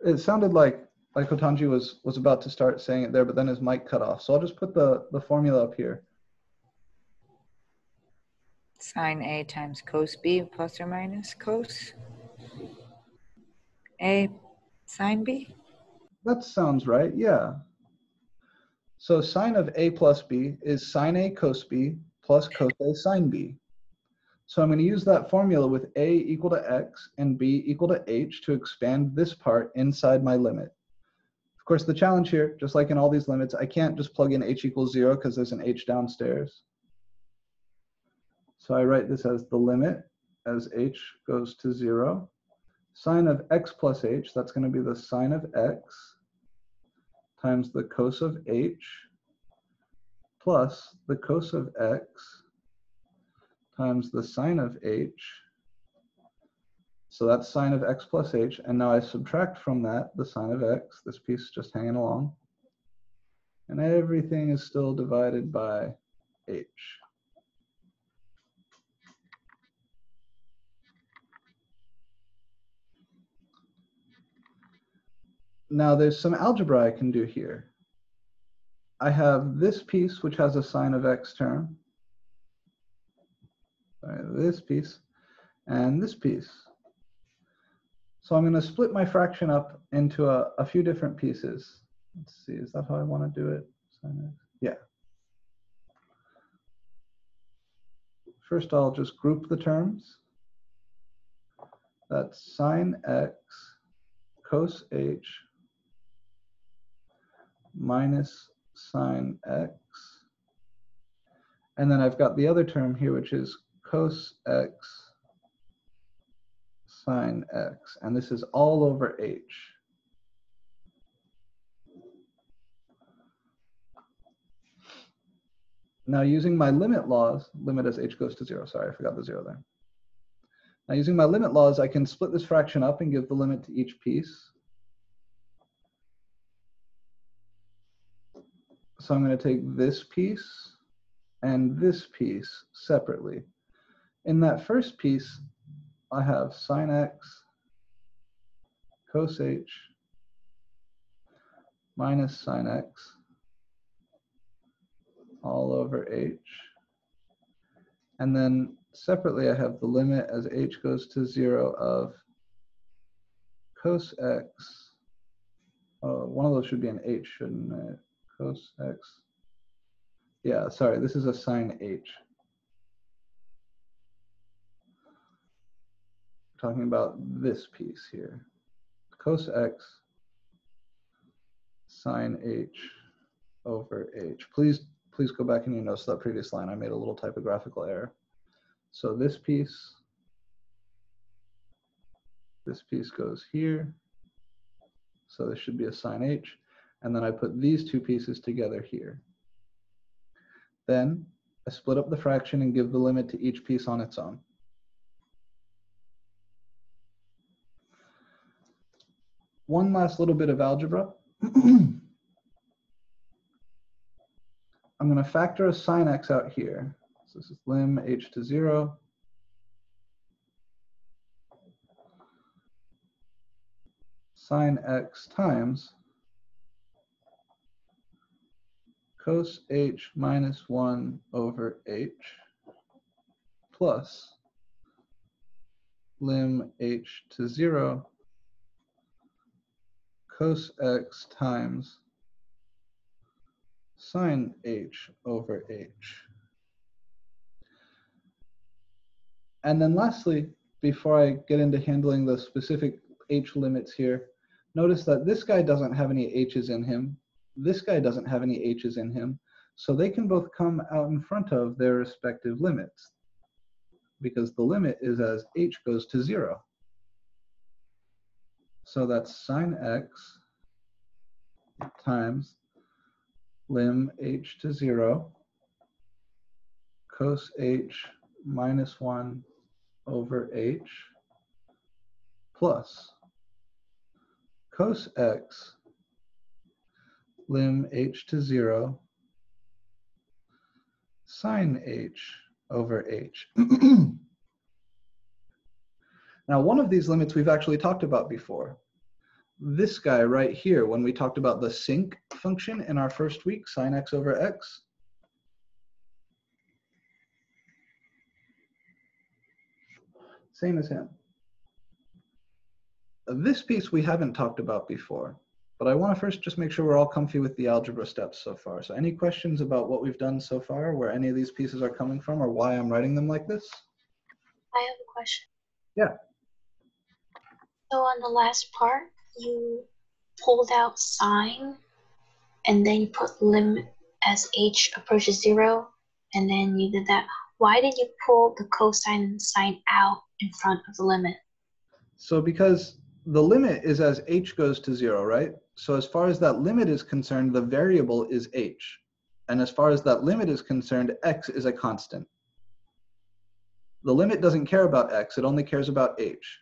It sounded like Otanji was about to start saying it there, but then his mic cut off. So I'll just put the formula up here. Sine A times cos B plus or minus cos A sine B? That sounds right, yeah. So sine of A plus B is sine A cos B plus cos A sine B. So I'm going to use that formula with A equal to X and B equal to H to expand this part inside my limit. Of course, the challenge here, just like in all these limits, I can't just plug in H equals 0 because there's an H downstairs. So I write this as the limit as H goes to 0. Sine of X plus H, that's going to be the sine of X times the cos of H plus the cos of X times the sine of H. So that's sine of X plus H. And now I subtract from that the sine of X, this piece just hanging along. And everything is still divided by H. Now there's some algebra I can do here. I have this piece which has a sine of X term. This piece and this piece. So I'm going to split my fraction up into a few different pieces. Let's see, is that how I want to do it? Yeah. First, I'll just group the terms. That's sine X cos H minus sine X. And then I've got the other term here, which is cos X sine X. And this is all over H. Now using my limit laws, limit as H goes to 0. Sorry, I forgot the 0 there. Now using my limit laws, I can split this fraction up and give the limit to each piece. So I'm going to take this piece and this piece separately. In that first piece, I have sine X cos H minus sine X all over H. And then separately, I have the limit as H goes to 0 of cos X. Oh, one of those should be an H, shouldn't it? Cos X. Yeah, sorry, this is a sine H. We're talking about this piece here. Cos X sine H over H. Please go back in your notes to that previous line. I made a little typographical error. So this piece goes here. So this should be a sine H. And then I put these two pieces together here. Then I split up the fraction and give the limit to each piece on its own. One last little bit of algebra. I'm going to factor a sine X out here. So this is lim H to 0. Sine X times cos H minus 1 over H plus lim H to 0 cos X times sine H over H. And then lastly, before I get into handling the specific H limits here, notice that this guy doesn't have any H's in him. This guy doesn't have any H's in him. So they can both come out in front of their respective limits because the limit is as H goes to 0. So that's sine X times lim H to 0 cos H minus 1 over H plus cos X lim h to 0 sine h over h. Now, one of these limits we've actually talked about before. This guy right here, when we talked about the sinc function in our first week, sine x over x. Same as him. This piece we haven't talked about before, but I want to first just make sure we're all comfy with the algebra steps so far. So any questions about what we've done so far, where any of these pieces are coming from, or why I'm writing them like this? I have a question. Yeah. So on the last part, you pulled out sine, and then you put lim as h approaches 0, and then you did that. Why did you pull the cosine and sine out in front of the limit? So because the limit is as h goes to 0, right? So as far as that limit is concerned, the variable is h. And as far as that limit is concerned, x is a constant. The limit doesn't care about x, it only cares about h.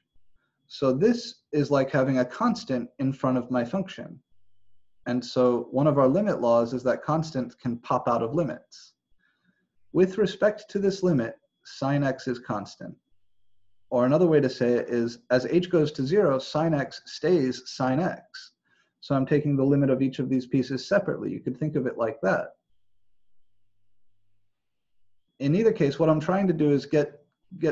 So this is like having a constant in front of my function. And so one of our limit laws is that constants can pop out of limits. With respect to this limit, sine x is constant. Or another way to say it is, as h goes to 0, sine x stays sine x. So I'm taking the limit of each of these pieces separately. You could think of it like that. In either case, what I'm trying to do is get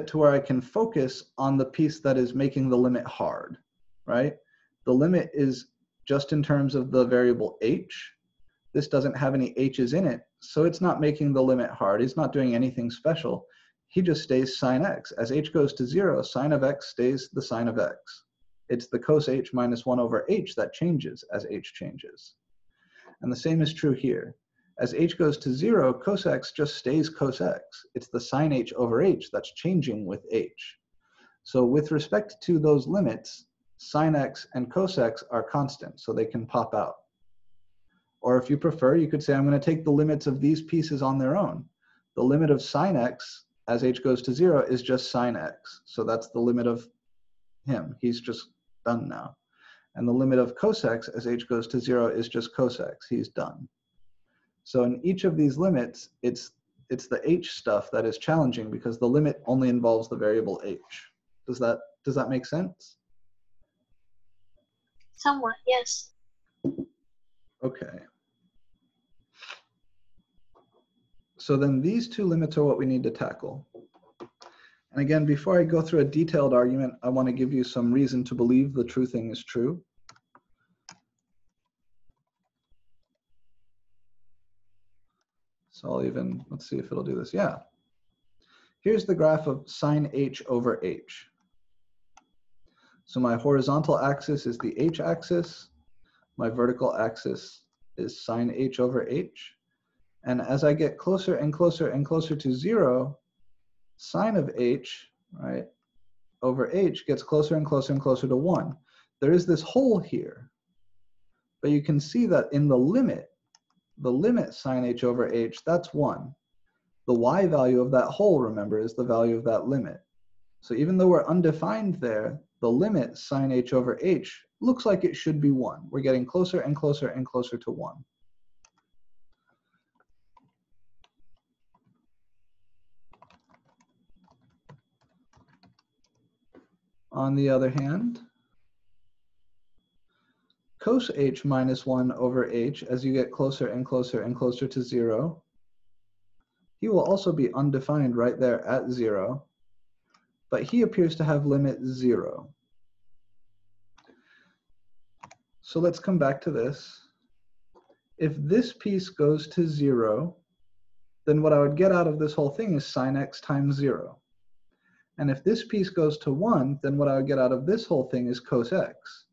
to where I can focus on the piece that is making the limit hard, right? The limit is just in terms of the variable h. This doesn't have any h's in it, so it's not making the limit hard. It's not doing anything special. He just stays sine x. As h goes to 0, sine of x stays the sine of x. It's the cos h minus 1 over h that changes as h changes. And the same is true here. As h goes to 0, cos x just stays cos x. It's the sine h over h that's changing with h. So with respect to those limits, sine x and cos x are constant, so they can pop out. Or if you prefer, you could say, I'm going to take the limits of these pieces on their own. The limit of sine x as h goes to 0 is just sine x. So that's the limit of him. He's just done now. And the limit of cos x as h goes to 0 is just cos x. He's done. So in each of these limits, it's the h stuff that is challenging because the limit only involves the variable h. Does that make sense? Somewhat, yes. Okay. So then these two limits are what we need to tackle. And again, before I go through a detailed argument, I want to give you some reason to believe the true thing is true. So let's see if it'll do this. Yeah. Here's the graph of sine h over h. So my horizontal axis is the h-axis. My vertical axis is sine h over h. And as I get closer and closer and closer to 0, sine of h, right, over h gets closer and closer and closer to 1. There is this hole here. But you can see that in the limit sine h over h, that's 1. The y value of that hole, remember, is the value of that limit. So even though we're undefined there, the limit sine h over h looks like it should be 1. We're getting closer and closer and closer to 1. On the other hand, cos h minus 1 over h, as you get closer and closer and closer to 0, he will also be undefined right there at 0, but he appears to have limit 0. So let's come back to this. If this piece goes to 0, then what I would get out of this whole thing is sine x times 0. And if this piece goes to 1, then what I would get out of this whole thing is cos x.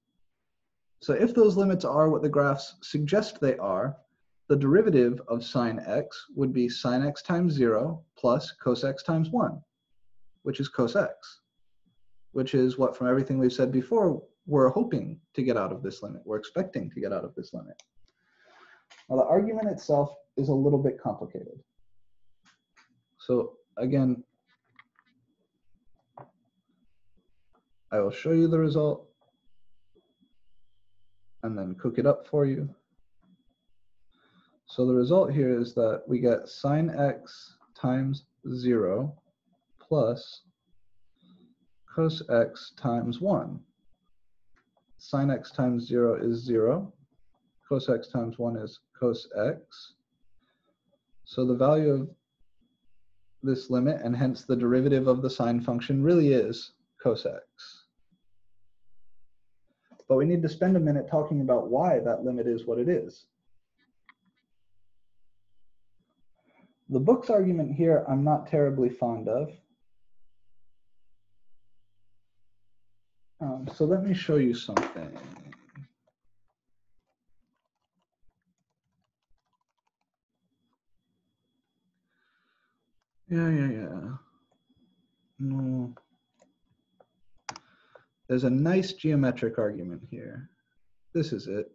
So if those limits are what the graphs suggest they are, the derivative of sine x would be sine x times 0 plus cos x times 1, which is cos x, which is what, from everything we've said before, we're hoping to get out of this limit. We're expecting to get out of this limit. Now, the argument itself is a little bit complicated. So again, I will show you the result and then cook it up for you. So the result here is that we get sine x times 0 plus cos x times 1. Sine x times 0 is 0. Cos x times 1 is cos x. So the value of this limit, and hence the derivative of the sine function, really is cos x. But we need to spend a minute talking about why that limit is what it is. The book's argument here I'm not terribly fond of. So let me show you something. Yeah. No. There's a nice geometric argument here. This is it.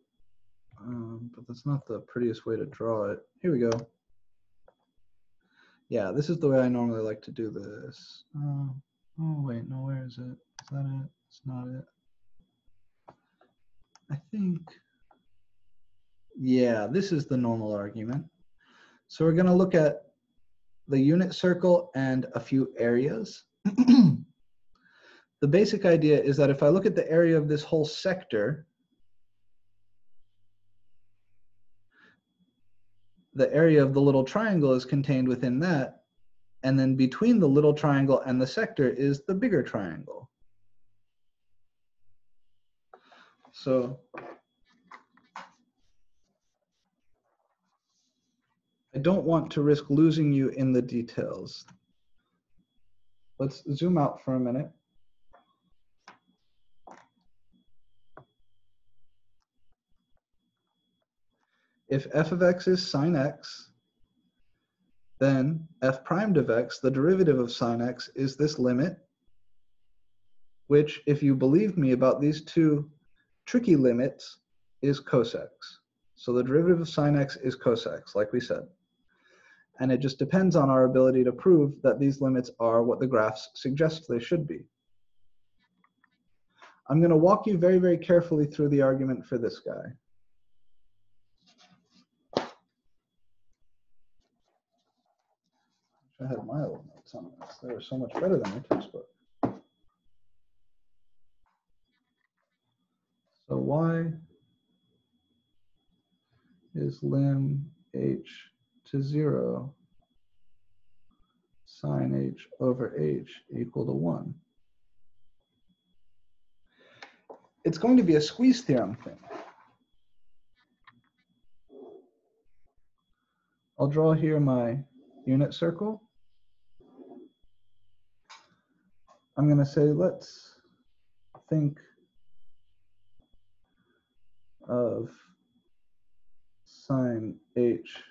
But that's not the prettiest way to draw it. Here we go. Yeah, this is the way I normally like to do this. Oh, wait, no, where is it? Is that it? It's not it. I think, yeah, this is the normal argument. So we're going to look at the unit circle and a few areas. The basic idea is that if I look at the area of this whole sector, the area of the little triangle is contained within that, and then between the little triangle and the sector is the bigger triangle. So I don't want to risk losing you in the details. Let's zoom out for a minute. If f of x is sine x, then f prime of x, the derivative of sine x, is this limit, which, if you believe me about these two tricky limits, is cos x. So the derivative of sine x is cos x, like we said. And it just depends on our ability to prove that these limits are what the graphs suggest they should be. I'm going to walk you very, very carefully through the argument for this guy. I had my old notes on this. They were so much better than your textbook. So y is lim h to 0 sine h over h equal to 1. It's going to be a squeeze theorem thing. I'll draw here my unit circle. I'm going to say, let's think of sine h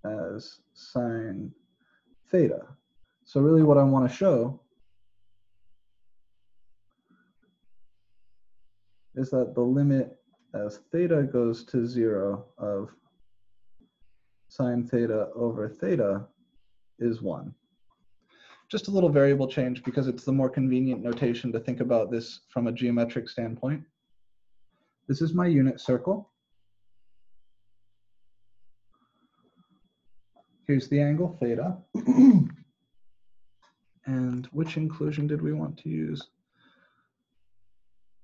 as sine theta. So really what I want to show is that the limit as theta goes to 0 of sine theta over theta is 1. Just a little variable change because it's the more convenient notation to think about this from a geometric standpoint. This is my unit circle. Here's the angle theta. And which inclusion did we want to use?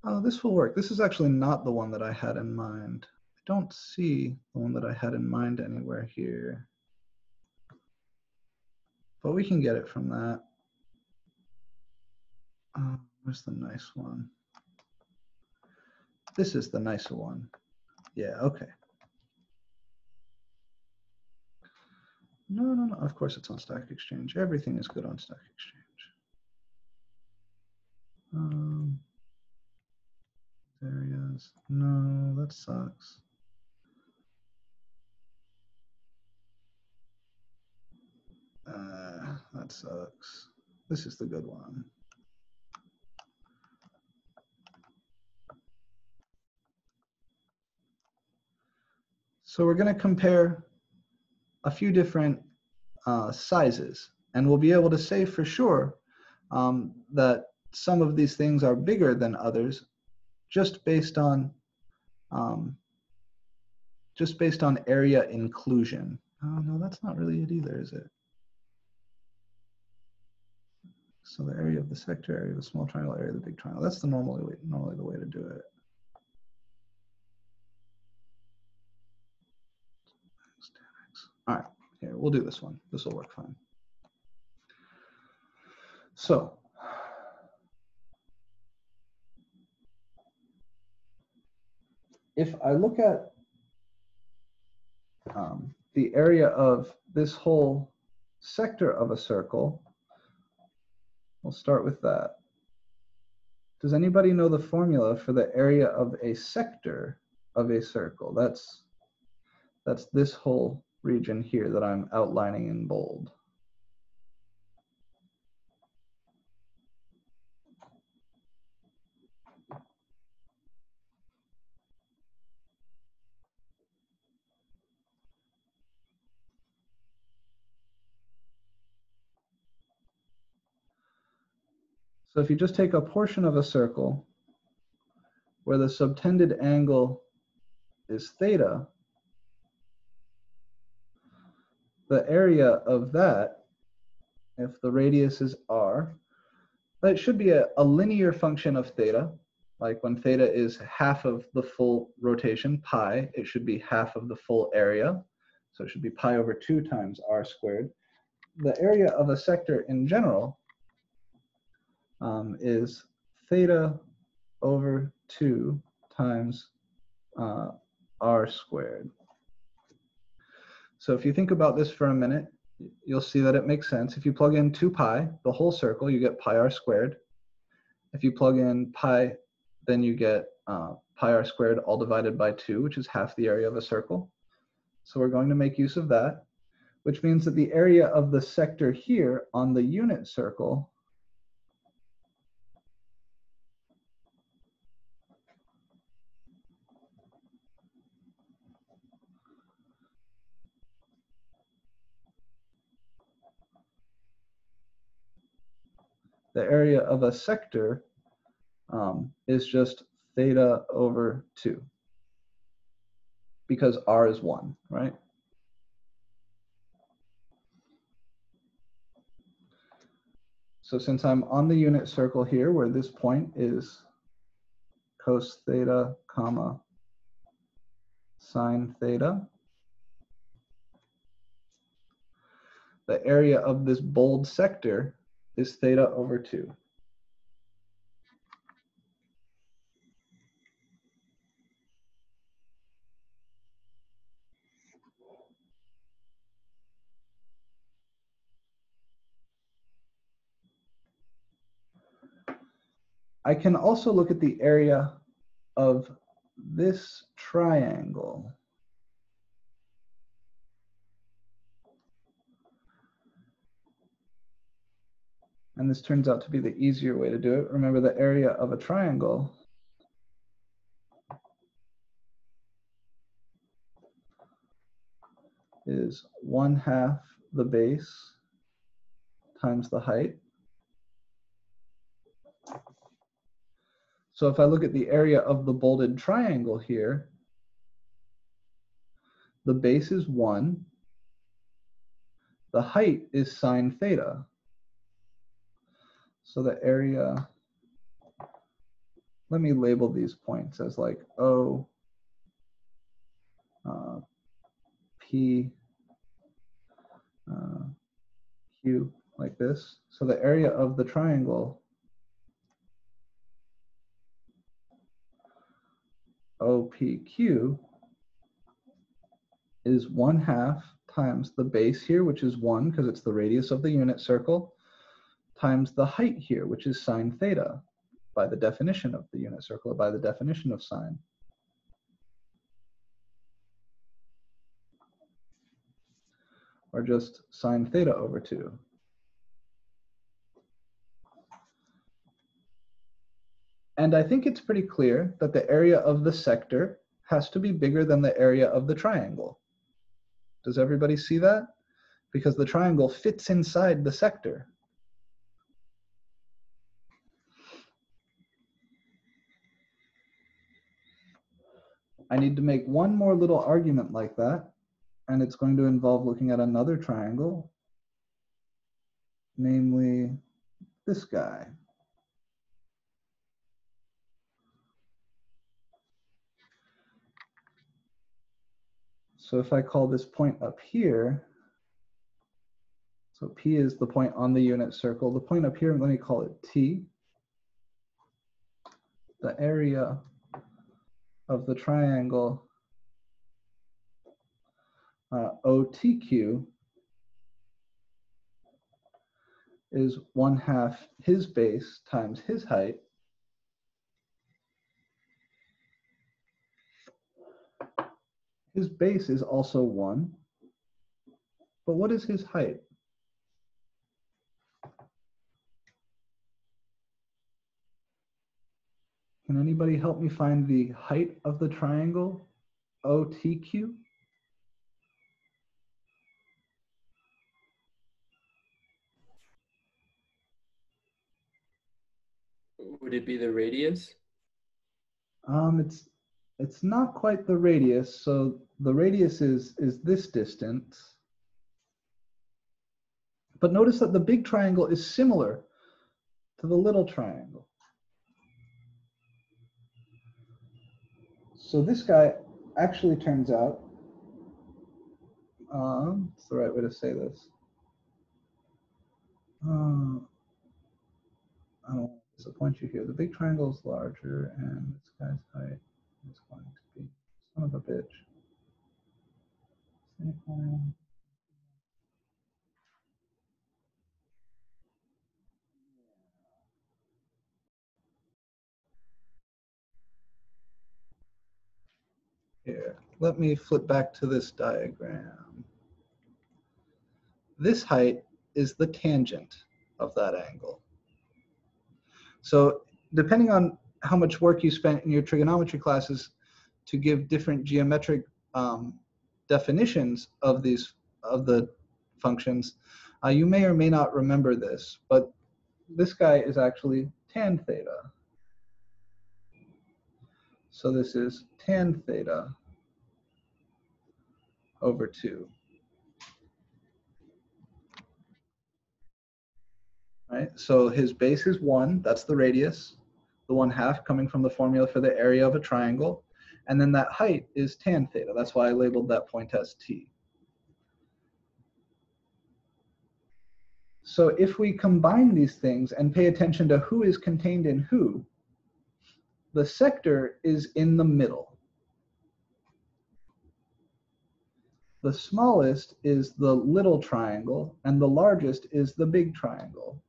Oh, this will work. This is actually not the one that I had in mind. I don't see the one that I had in mind anywhere here. But we can get it from that. Where's the nice one? This is the nicer one. Yeah, okay. No, of course it's on Stack Exchange. Everything is good on Stack Exchange. Areas, no, that sucks. That sucks. This is the good one. So we're going to compare a few different sizes, and we'll be able to say for sure that some of these things are bigger than others just based on just based on area inclusion. Oh, no, that's not really it either, is it? So the area of the sector, area of the small triangle, area of the big triangle. That's the normally the way to do it. All right, here, we'll do this one. This will work fine. So if I look at the area of this whole sector of a circle, we'll start with that. Does anybody know the formula for the area of a sector of a circle? That's this whole region here that I'm outlining in bold. So if you just take a portion of a circle where the subtended angle is theta, the area of that, if the radius is r, it should be a linear function of theta. Like when theta is half of the full rotation, pi, it should be half of the full area. So it should be pi over 2 times r squared. The area of a sector in general is theta over 2 times r squared. So if you think about this for a minute, you'll see that it makes sense. If you plug in 2 pi, the whole circle, you get pi r squared. If you plug in pi, then you get pi r squared all divided by 2, which is half the area of a circle. So we're going to make use of that, which means that the area of the sector here on the unit circle is just theta over 2, because r is 1, right? So since I'm on the unit circle here, where this point is cos theta, comma, sine theta, the area of this bold sector is theta over 2. I can also look at the area of this triangle. And this turns out to be the easier way to do it. Remember, the area of a triangle is 1/2 the base times the height. So if I look at the area of the bolded triangle here, the base is 1, the height is sine theta. So the area, let me label these points as like O, P, Q, like this. So the area of the triangle OPQ is 1/2 times the base here, which is 1 because it's the radius of the unit circle, times the height here, which is sine theta, by the definition of the unit circle, or by the definition of sine. Or just sine theta over 2. And I think it's pretty clear that the area of the sector has to be bigger than the area of the triangle. Does everybody see that? Because the triangle fits inside the sector. I need to make one more little argument like that, and it's going to involve looking at another triangle, namely this guy. So if I call this point up here, so P is the point on the unit circle. The point up here, let me call it T. The area of the triangle OTQ is 1/2 his base times his height. His base is also 1, but what is his height? Can anybody help me find the height of the triangle OTQ? Would it be the radius? It's not quite the radius. So the radius is this distance. But notice that the big triangle is similar to the little triangle. So this guy actually turns out, what's the right way to say this? I don't want to disappoint you here. The big triangle is larger, and this guy's height is going to be son of a bitch. Here, let me flip back to this diagram. This height is the tangent of that angle. So depending on how much work you spent in your trigonometry classes to give different geometric definitions of the functions, you may or may not remember this, but this guy is actually tan theta. So this is tan theta over 2. Right? So his base is 1, that's the radius, the 1/2 coming from the formula for the area of a triangle, and then that height is tan theta. That's why I labeled that point as T. So if we combine these things and pay attention to who is contained in who, the sector is in the middle. The smallest is the little triangle, and the largest is the big triangle.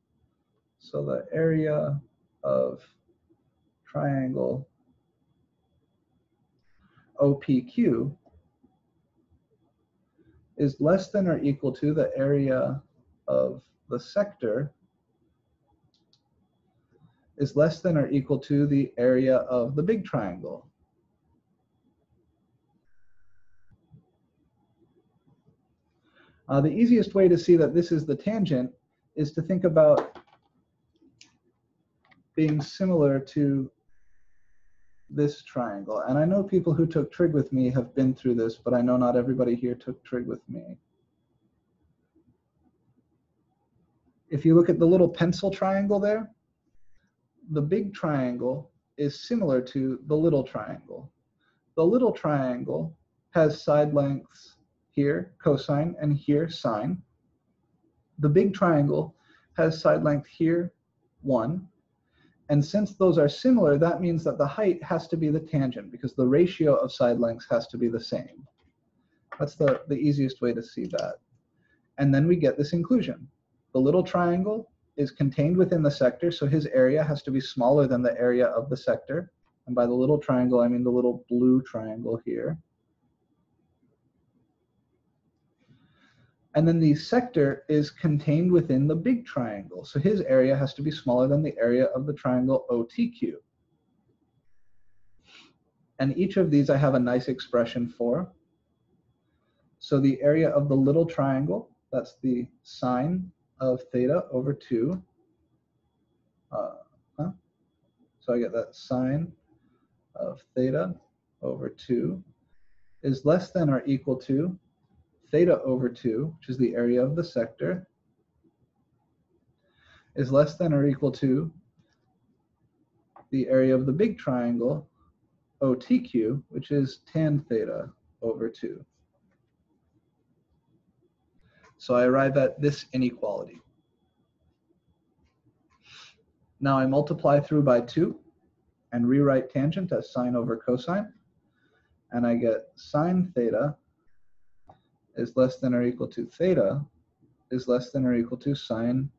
So the area of triangle OPQ is less than or equal to the area of the sector is less than or equal to the area of the big triangle. The easiest way to see that this is the tangent is to think about being similar to this triangle. And I know people who took trig with me have been through this, but I know not everybody here took trig with me. If you look at the little pencil triangle there, the big triangle is similar to the little triangle. The little triangle has side lengths here, cosine, and here, sine. The big triangle has side length here, 1. And since those are similar, that means that the height has to be the tangent because the ratio of side lengths has to be the same. That's the easiest way to see that. And then we get this inclusion. The little triangle is contained within the sector, so his area has to be smaller than the area of the sector. And by the little triangle, I mean the little blue triangle here. And then the sector is contained within the big triangle. So his area has to be smaller than the area of the triangle OTQ. And each of these I have a nice expression for. So the area of the little triangle, that's the sine of theta over 2. So I get that sine of theta over 2 is less than or equal to theta over 2, which is the area of the sector, is less than or equal to the area of the big triangle, OTQ, which is tan theta over 2. So I arrive at this inequality. Now I multiply through by 2 and rewrite tangent as sine over cosine, and I get sine theta is less than or equal to theta is less than or equal to sine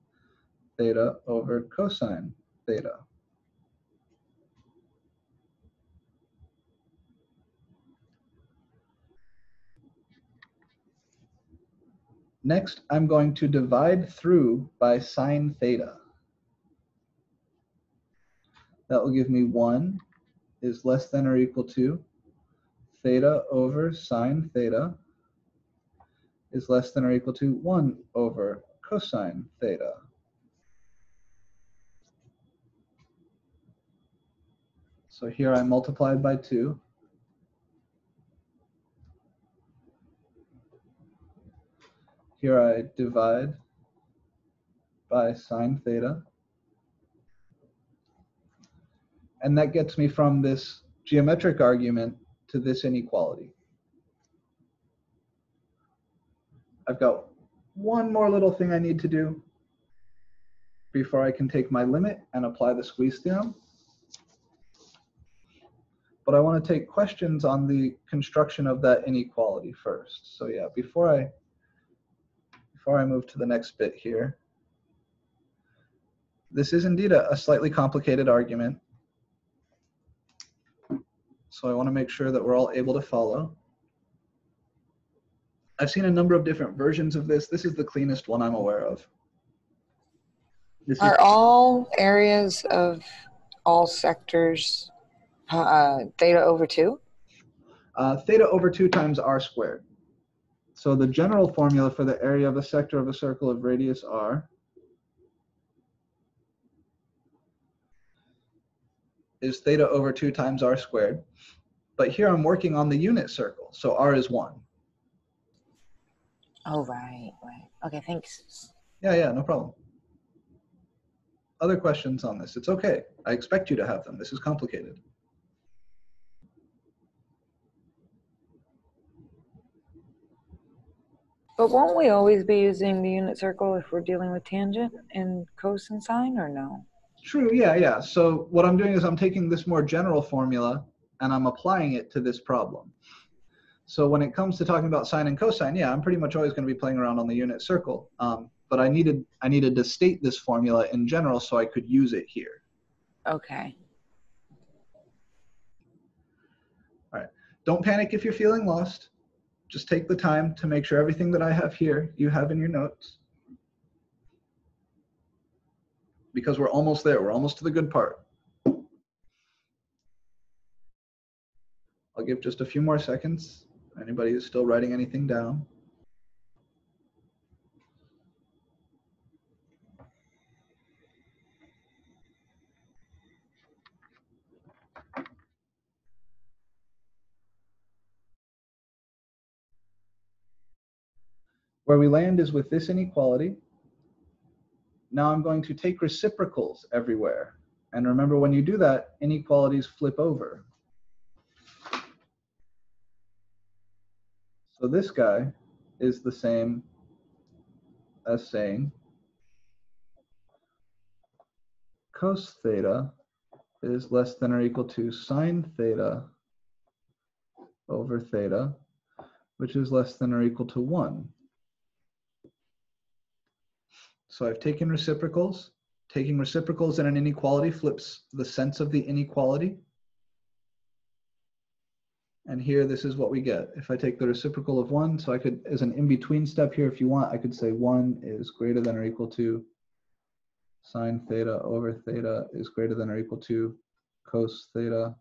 theta over cosine theta. Next, I'm going to divide through by sine theta. That will give me 1 is less than or equal to theta over sine theta is less than or equal to 1 over cosine theta. So here I multiplied by 2. Here I divide by sine theta. And that gets me from this geometric argument to this inequality. I've got one more little thing I need to do before I can take my limit and apply the squeeze theorem. But I want to take questions on the construction of that inequality first. So yeah, before I move to the next bit here, this is indeed a slightly complicated argument. So I want to make sure that we're all able to follow. I've seen a number of different versions of this. This is the cleanest one I'm aware of. Are all areas of all sectors theta over 2? Theta over 2 times r squared. So the general formula for the area of a sector of a circle of radius r is theta over 2 times r squared. But here I'm working on the unit circle, so r is 1. Oh, right. Okay, thanks. Yeah, no problem. Other questions on this? It's okay. I expect you to have them. This is complicated. But won't we always be using the unit circle if we're dealing with tangent and cos and sine, or no? True, yeah. So what I'm doing is I'm taking this more general formula and I'm applying it to this problem. So when it comes to talking about sine and cosine, yeah, I'm pretty much always going to be playing around on the unit circle. But I needed to state this formula in general so I could use it here. Okay. All right. Don't panic if you're feeling lost. Just take the time to make sure everything that I have here you have in your notes. Because we're almost there. We're almost to the good part. I'll give just a few more seconds. Anybody who's still writing anything down. Where we land is with this inequality. Now I'm going to take reciprocals everywhere. And remember, when you do that, inequalities flip over. So this guy is the same as saying cos theta is less than or equal to sine theta over theta, which is less than or equal to 1. So I've taken reciprocals. Taking reciprocals in an inequality flips the sense of the inequality. And here, this is what we get. If I take the reciprocal of 1, so I could, as an in-between step here, if you want, I could say 1 is greater than or equal to sine theta over theta is greater than or equal to cos theta.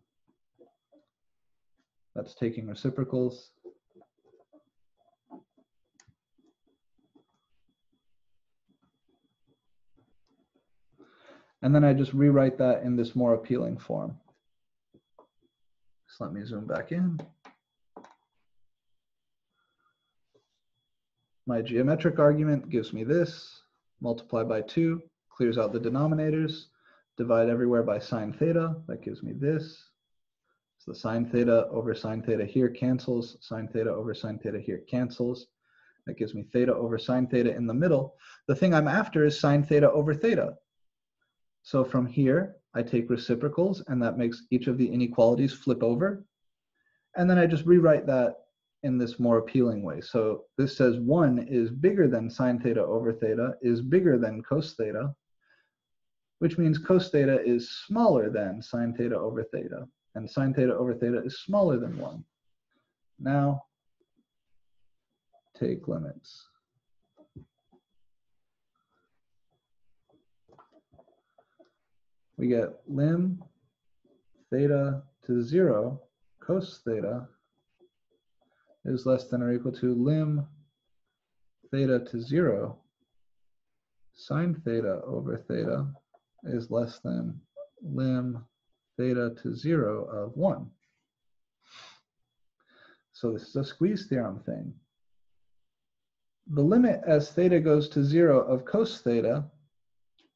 That's taking reciprocals. And then I just rewrite that in this more appealing form. So let me zoom back in. My geometric argument gives me this, multiply by 2, clears out the denominators, divide everywhere by sine theta, that gives me this. So the sine theta over sine theta here cancels, sine theta over sine theta here cancels. That gives me theta over sine theta in the middle. The thing I'm after is sine theta over theta. So from here, I take reciprocals, and that makes each of the inequalities flip over. And then I just rewrite that in this more appealing way. So this says 1 is bigger than sine theta over theta is bigger than cos theta, which means cos theta is smaller than sine theta over theta, and sine theta over theta is smaller than 1. Now, take limits. We get lim theta to 0 cos theta is less than or equal to lim theta to 0 sine theta over theta is less than lim theta to 0 of 1. So this is a squeeze theorem thing. The limit as theta goes to 0 of cos theta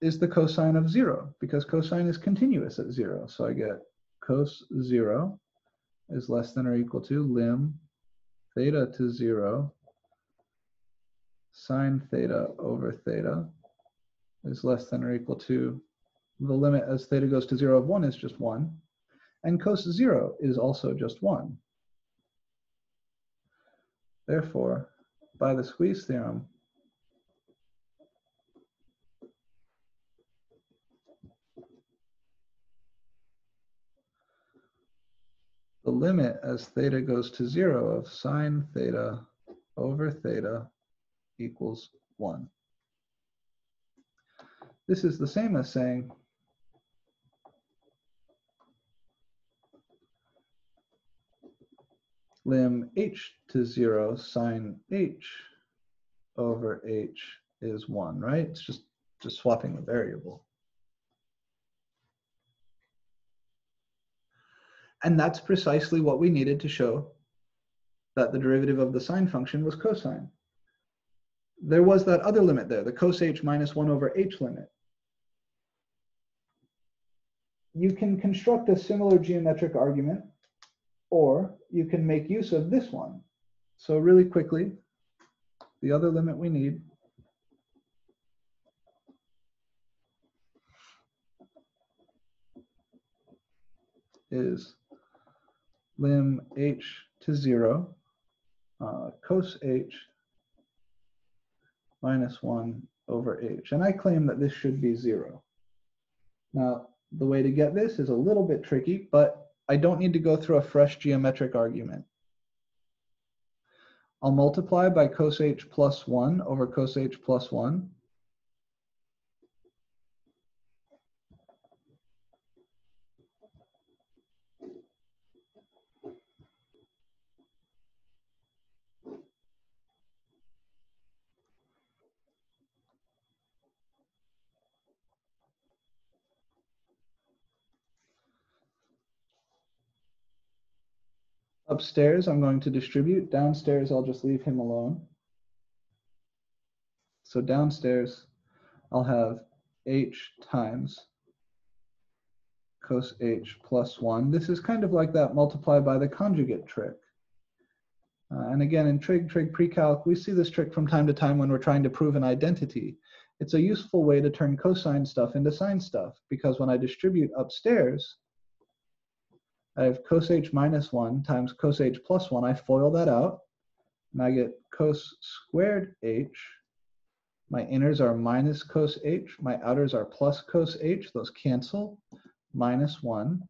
is the cosine of 0, because cosine is continuous at 0. So I get cos 0 is less than or equal to lim theta to 0 sine theta over theta is less than or equal to the limit as theta goes to 0 of 1 is just 1, and cos 0 is also just 1. Therefore, by the squeeze theorem, the limit as theta goes to 0 of sine theta over theta equals 1. This is the same as saying lim h to 0 sine h over h is 1, right? It's just swapping the variable. And that's precisely what we needed to show that the derivative of the sine function was cosine. There was that other limit there, the cos h minus 1 over h limit. You can construct a similar geometric argument, or you can make use of this one. So really quickly, the other limit we need is lim h to 0 cos h minus 1 over h. And I claim that this should be 0. Now, the way to get this is a little bit tricky, but I don't need to go through a fresh geometric argument. I'll multiply by cos h plus 1 over cos h plus 1. Upstairs, I'm going to distribute. Downstairs, I'll just leave him alone. So downstairs, I'll have h times cos h plus 1. This is kind of like that multiply by the conjugate trick. And again, in trig pre-calc, we see this trick from time to time when we're trying to prove an identity. It's a useful way to turn cosine stuff into sine stuff, because when I distribute upstairs, I have cos h minus 1 times cos h plus 1. I FOIL that out, and I get cos squared h. My inners are minus cos h. My outers are plus cos h. Those cancel. Minus 1.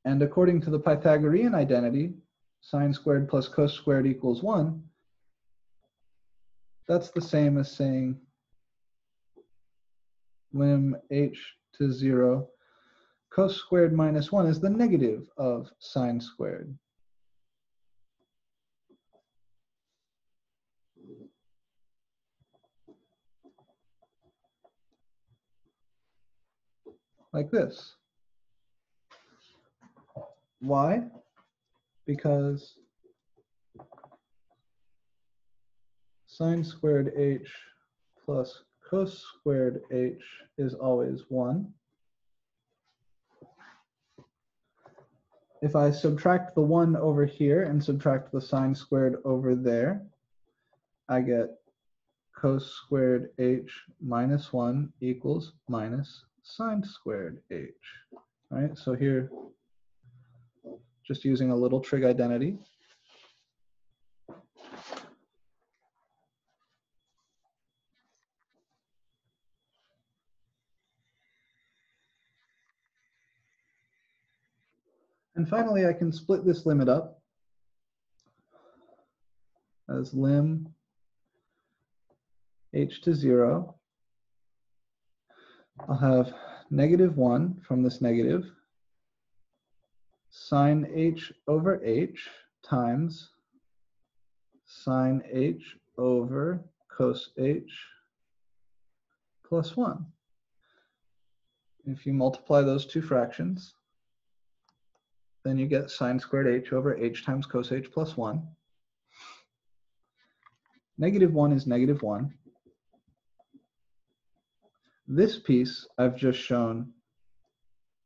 And according to the Pythagorean identity, sine squared plus cos squared equals 1. That's the same as saying lim h to 0 cos squared minus 1 is the negative of sine squared. like this. Why? Because sine squared h plus cos squared h is always 1. If I subtract the 1 over here and subtract the sine squared over there, I get cos squared h minus 1 equals minus sine squared h. All right, so here, just using a little trig identity. And finally, I can split this limit up as lim h to 0. I'll have -1 from this negative, sine h over h times sine h over cos h plus 1. If you multiply those two fractions, then you get sine squared h over h times cos h plus 1. -1 is -1. This piece I've just shown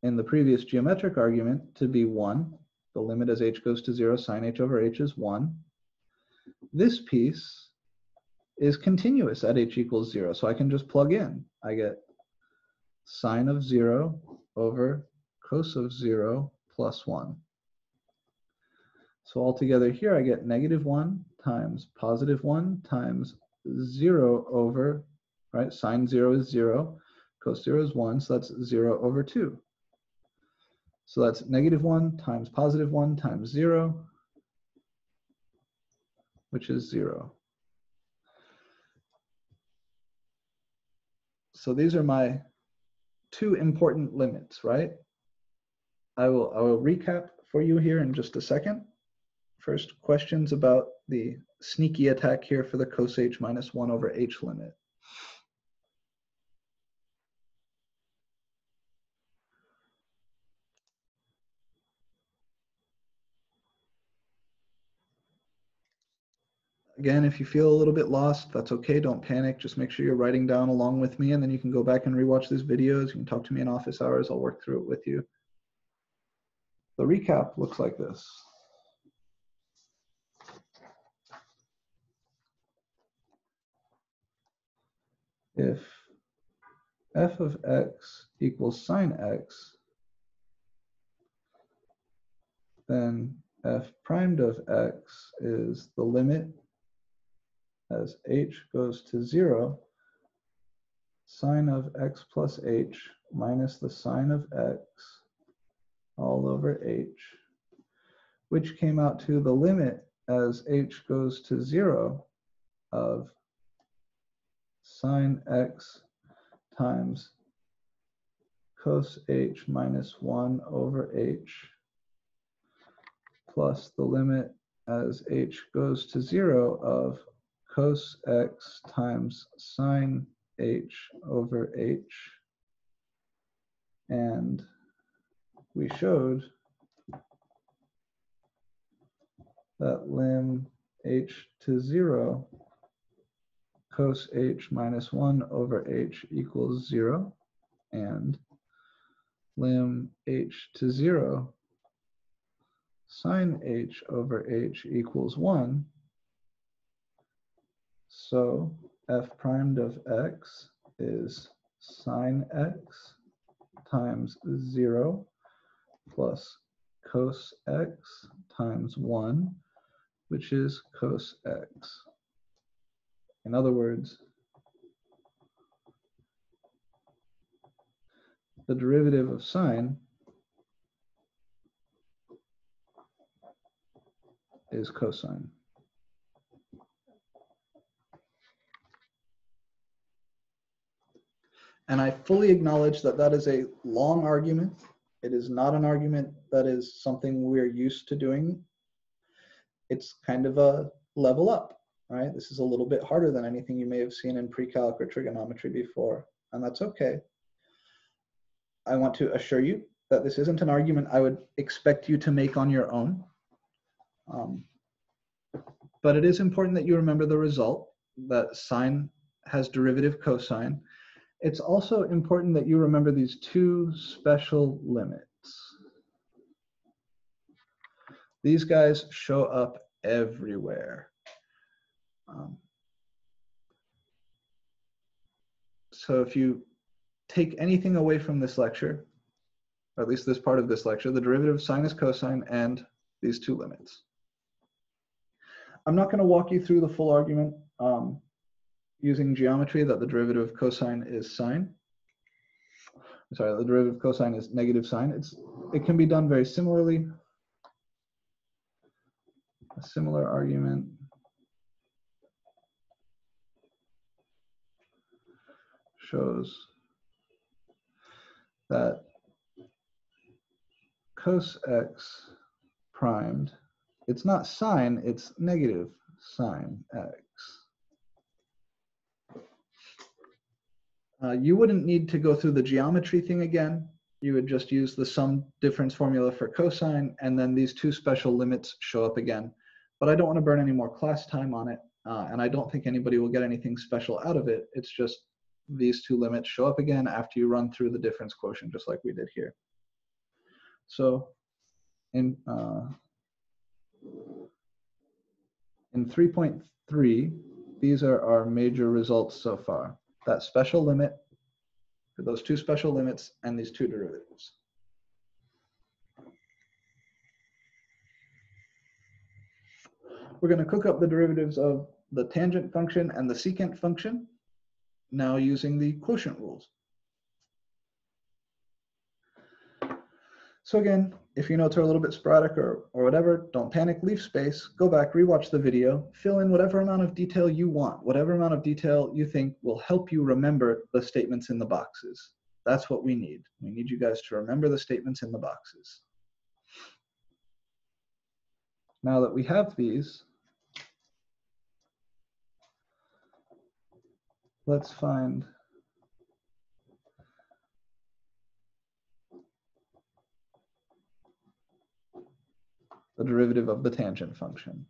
in the previous geometric argument to be 1. The limit as h goes to 0, sine h over h is 1. This piece is continuous at h equals 0, so I can just plug in. I get sine of 0 over cos of 0 plus 1. So altogether here I get -1 times +1 times 0 over, right, sine 0 is 0, cos 0 is 1, so that's 0 over 2. So that's -1 times +1 times 0, which is 0. So these are my two important limits, right? I will recap for you here in just a second. First, questions about the sneaky attack here for the cos h minus 1 over h limit. Again, if you feel a little bit lost, that's okay, don't panic. Just make sure you're writing down along with me, and then you can go back and rewatch these videos. You can talk to me in office hours, I'll work through it with you. The recap looks like this. If f of x equals sine x, then f primed of x is the limit as h goes to 0, sine of x plus h minus the sine of x all over h, which came out to the limit as h goes to 0 of sine x times cos h minus 1 over h plus the limit as h goes to 0 of cos x times sine h over h. And we showed that lim h to 0 cos h minus 1 over h equals 0, and lim h to 0 sine h over h equals 1. So f primed of x is sine x times 0 plus cos x times 1, which is cos x. In other words, the derivative of sine is cosine. And I fully acknowledge that that is a long argument. It is not an argument that is something we're used to doing. It's kind of a level up, right? This is a little bit harder than anything you may have seen in pre-calc or trigonometry before, and that's okay. I want to assure you that this isn't an argument I would expect you to make on your own. But it is important that you remember the result, that sine has derivative cosine. It's also important that you remember these two special limits. These guys show up everywhere. So if you take anything away from this lecture, or at least this part of this lecture, the derivative of sine is cosine and these two limits. I'm not going to walk you through the full argument using geometry that the derivative of cosine is sine. Sorry, the derivative of cosine is negative sine. It can be done very similarly. A similar argument shows that cos x primed, it's not sine, it's negative sine x. You wouldn't need to go through the geometry thing again. You would just use the sum difference formula for cosine, and then these two special limits show up again. But I don't want to burn any more class time on it, and I don't think anybody will get anything special out of it. It's just these two limits show up again after you run through the difference quotient, just like we did here. So in 3.3, these are our major results so far. That special limit, those two special limits, and these two derivatives. We're going to cook up the derivatives of the tangent function and the secant function, now using the quotient rules. So again, if your notes are a little bit sporadic or whatever, don't panic, leave space, go back, rewatch the video, fill in whatever amount of detail you want, whatever amount of detail you think will help you remember the statements in the boxes. That's what we need. We need you guys to remember the statements in the boxes. Now that we have these, let's find the derivative of the tangent function.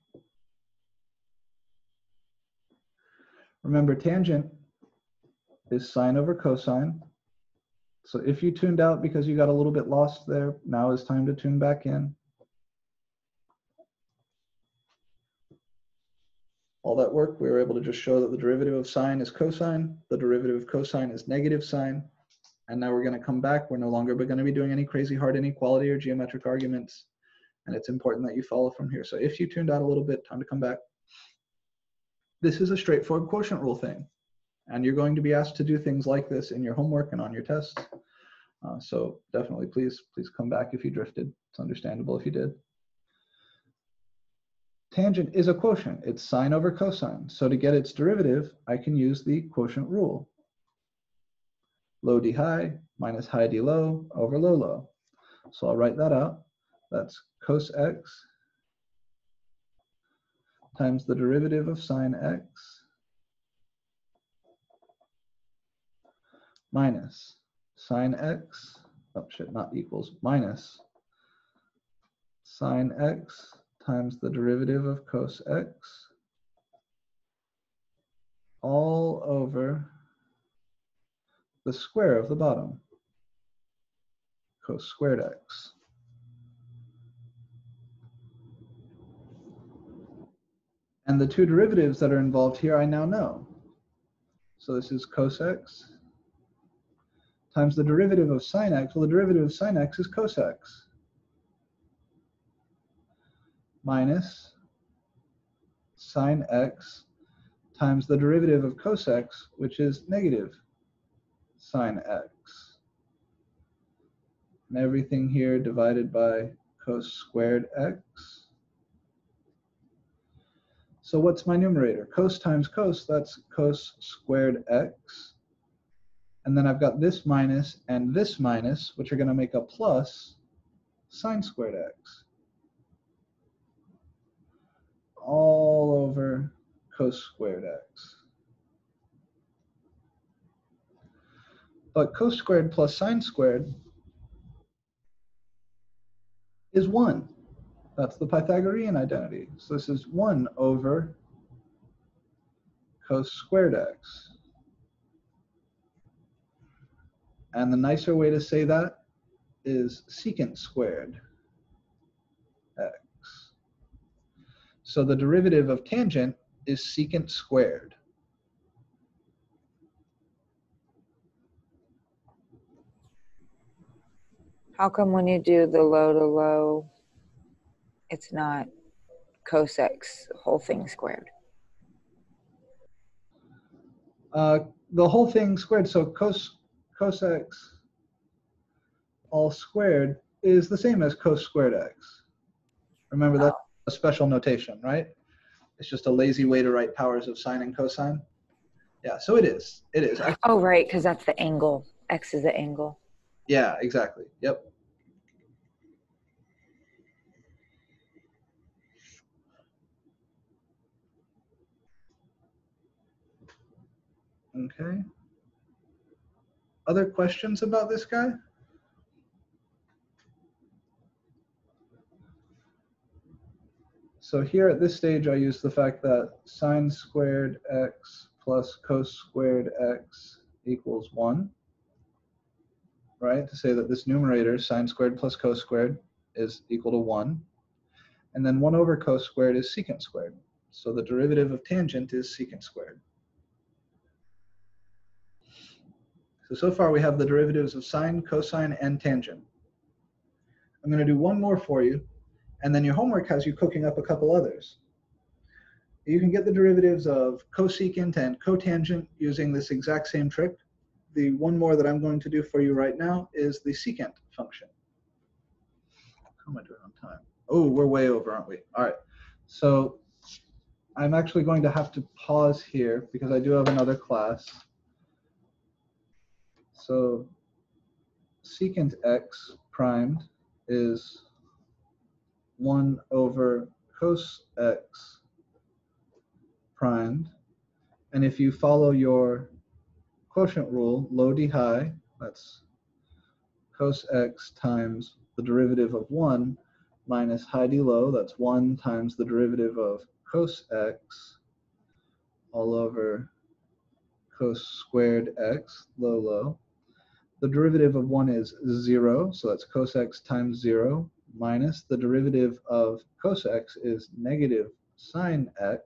Remember, tangent is sine over cosine. So if you tuned out because you got a little bit lost there, now is time to tune back in. All that work, we were able to just show that the derivative of sine is cosine, the derivative of cosine is negative sine, and now we're going to come back. We're no longer going to be doing any crazy hard inequality or geometric arguments, and it's important that you follow from here. So if you tuned out a little bit, time to come back. This is a straightforward quotient rule thing, and you're going to be asked to do things like this in your homework and on your tests. So definitely, please come back if you drifted. It's understandable if you did. Tangent is a quotient. It's sine over cosine. So to get its derivative, I can use the quotient rule. Low d high minus high d low over low low. So I'll write that out. That's cos x times the derivative of sine x minus sine x, oh shit, not equals, minus sine x times the derivative of cos x all over the square of the bottom, cos squared x. And the two derivatives that are involved here I now know. So this is cos x times the derivative of sine x. Well, the derivative of sine x is cos x minus sine x times the derivative of cos x, which is negative sine x. And everything here divided by cos squared x. So what's my numerator? Cos times cos, that's cos squared x. And then I've got this minus and this minus, which are going to make a plus sine squared x. All over cos squared x. But cos squared plus sine squared is 1. That's the Pythagorean identity. So this is 1 over cos squared x. And the nicer way to say that is secant squared x. So the derivative of tangent is secant squared. How come when you do the low to low, it's not cos x, whole thing squared? The whole thing squared, so cos x all squared is the same as cos squared x. Remember, that's a special notation, right? It's just a lazy way to write powers of sine and cosine. Yeah, so it is. It is. Oh, right, because that's the angle. X is the angle. Yeah, exactly. Yep. Okay. Other questions about this guy? So here at this stage, I use the fact that sine squared x plus cos squared x equals 1, right? To say that this numerator, sine squared plus cos squared, is equal to 1. And then 1 over cos squared is secant squared. So the derivative of tangent is secant squared. So far we have the derivatives of sine, cosine, and tangent. I'm going to do one more for you, and then your homework has you cooking up a couple others. You can get the derivatives of cosecant and cotangent using this exact same trick. The one more that I'm going to do for you right now is the secant function. How am I doing on time? Oh, we're way over, aren't we? All right. So I'm actually going to have to pause here because I do have another class. So secant x primed is 1 over cos x primed. And if you follow your quotient rule, low d high, that's cos x times the derivative of 1 minus high d low, that's 1 times the derivative of cos x all over cos squared x, low, low. The derivative of 1 is 0, so that's cos x times 0, minus the derivative of cos x is negative sine x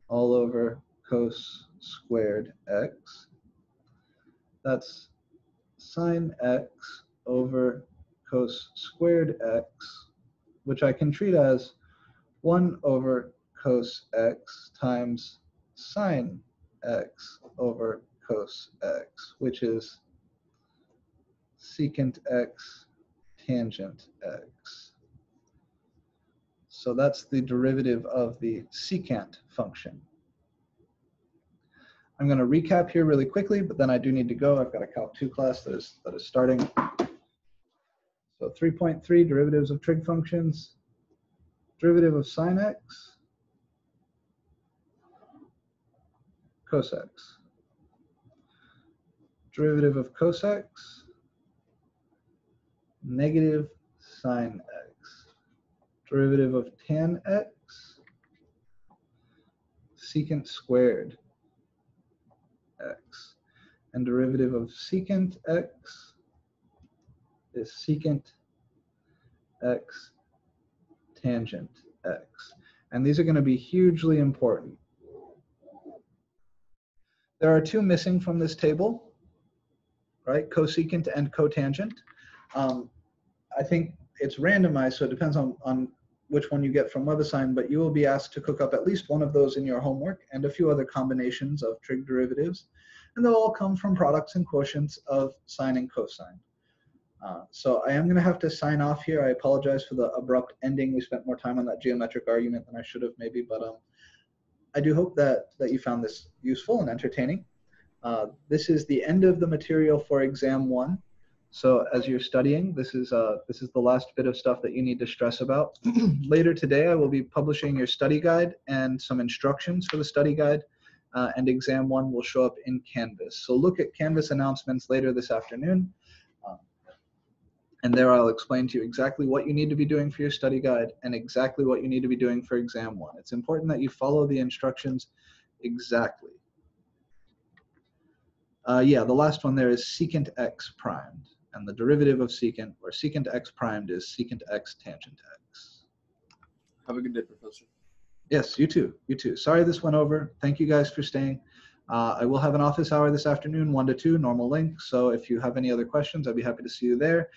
all over cos squared x. That's sine x over cos squared x, which I can treat as 1 over cos x times sine x over cos x, which is secant x tangent x. So that's the derivative of the secant function. I'm going to recap here really quickly, but then I do need to go. I've got a Calc 2 class that is starting. So 3.3, derivatives of trig functions. Derivative of sine x, cos x. Derivative of cos x, negative sine x. Derivative of tan x, secant squared x. And derivative of secant x is secant x tangent x. And these are going to be hugely important. There are 2 missing from this table, right? Cosecant and cotangent. I think it's randomized, so it depends on which one you get from WebAssign, but you will be asked to cook up at least one of those in your homework and a few other combinations of trig derivatives. And they'll all come from products and quotients of sine and cosine. So I am going to have to sign off here. I apologize for the abrupt ending. We spent more time on that geometric argument than I should have maybe, but I do hope that you found this useful and entertaining. This is the end of the material for exam 1. So as you're studying, this is the last bit of stuff that you need to stress about. Later today, I will be publishing your study guide and some instructions for the study guide, and exam 1 will show up in Canvas. So look at Canvas announcements later this afternoon. And there I'll explain to you exactly what you need to be doing for your study guide and exactly what you need to be doing for exam 1. It's important that you follow the instructions exactly. Yeah, the last one there is secant x primed. And the derivative of secant, or secant x primed, is secant x tangent x. Have a good day, Professor. Yes, you too. You too. Sorry this went over. Thank you guys for staying. I will have an office hour this afternoon, 1 to 2, normal link. So if you have any other questions, I'd be happy to see you there.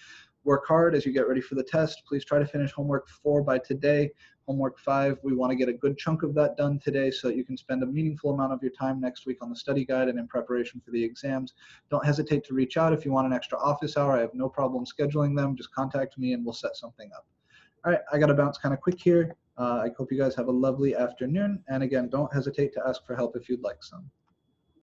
Work hard as you get ready for the test. Please try to finish homework 4 by today. Homework 5, we want to get a good chunk of that done today so that you can spend a meaningful amount of your time next week on the study guide and in preparation for the exams. Don't hesitate to reach out if you want an extra office hour. I have no problem scheduling them. Just contact me and we'll set something up. All right, I got to bounce kind of quick here. I hope you guys have a lovely afternoon. And again, don't hesitate to ask for help if you'd like some.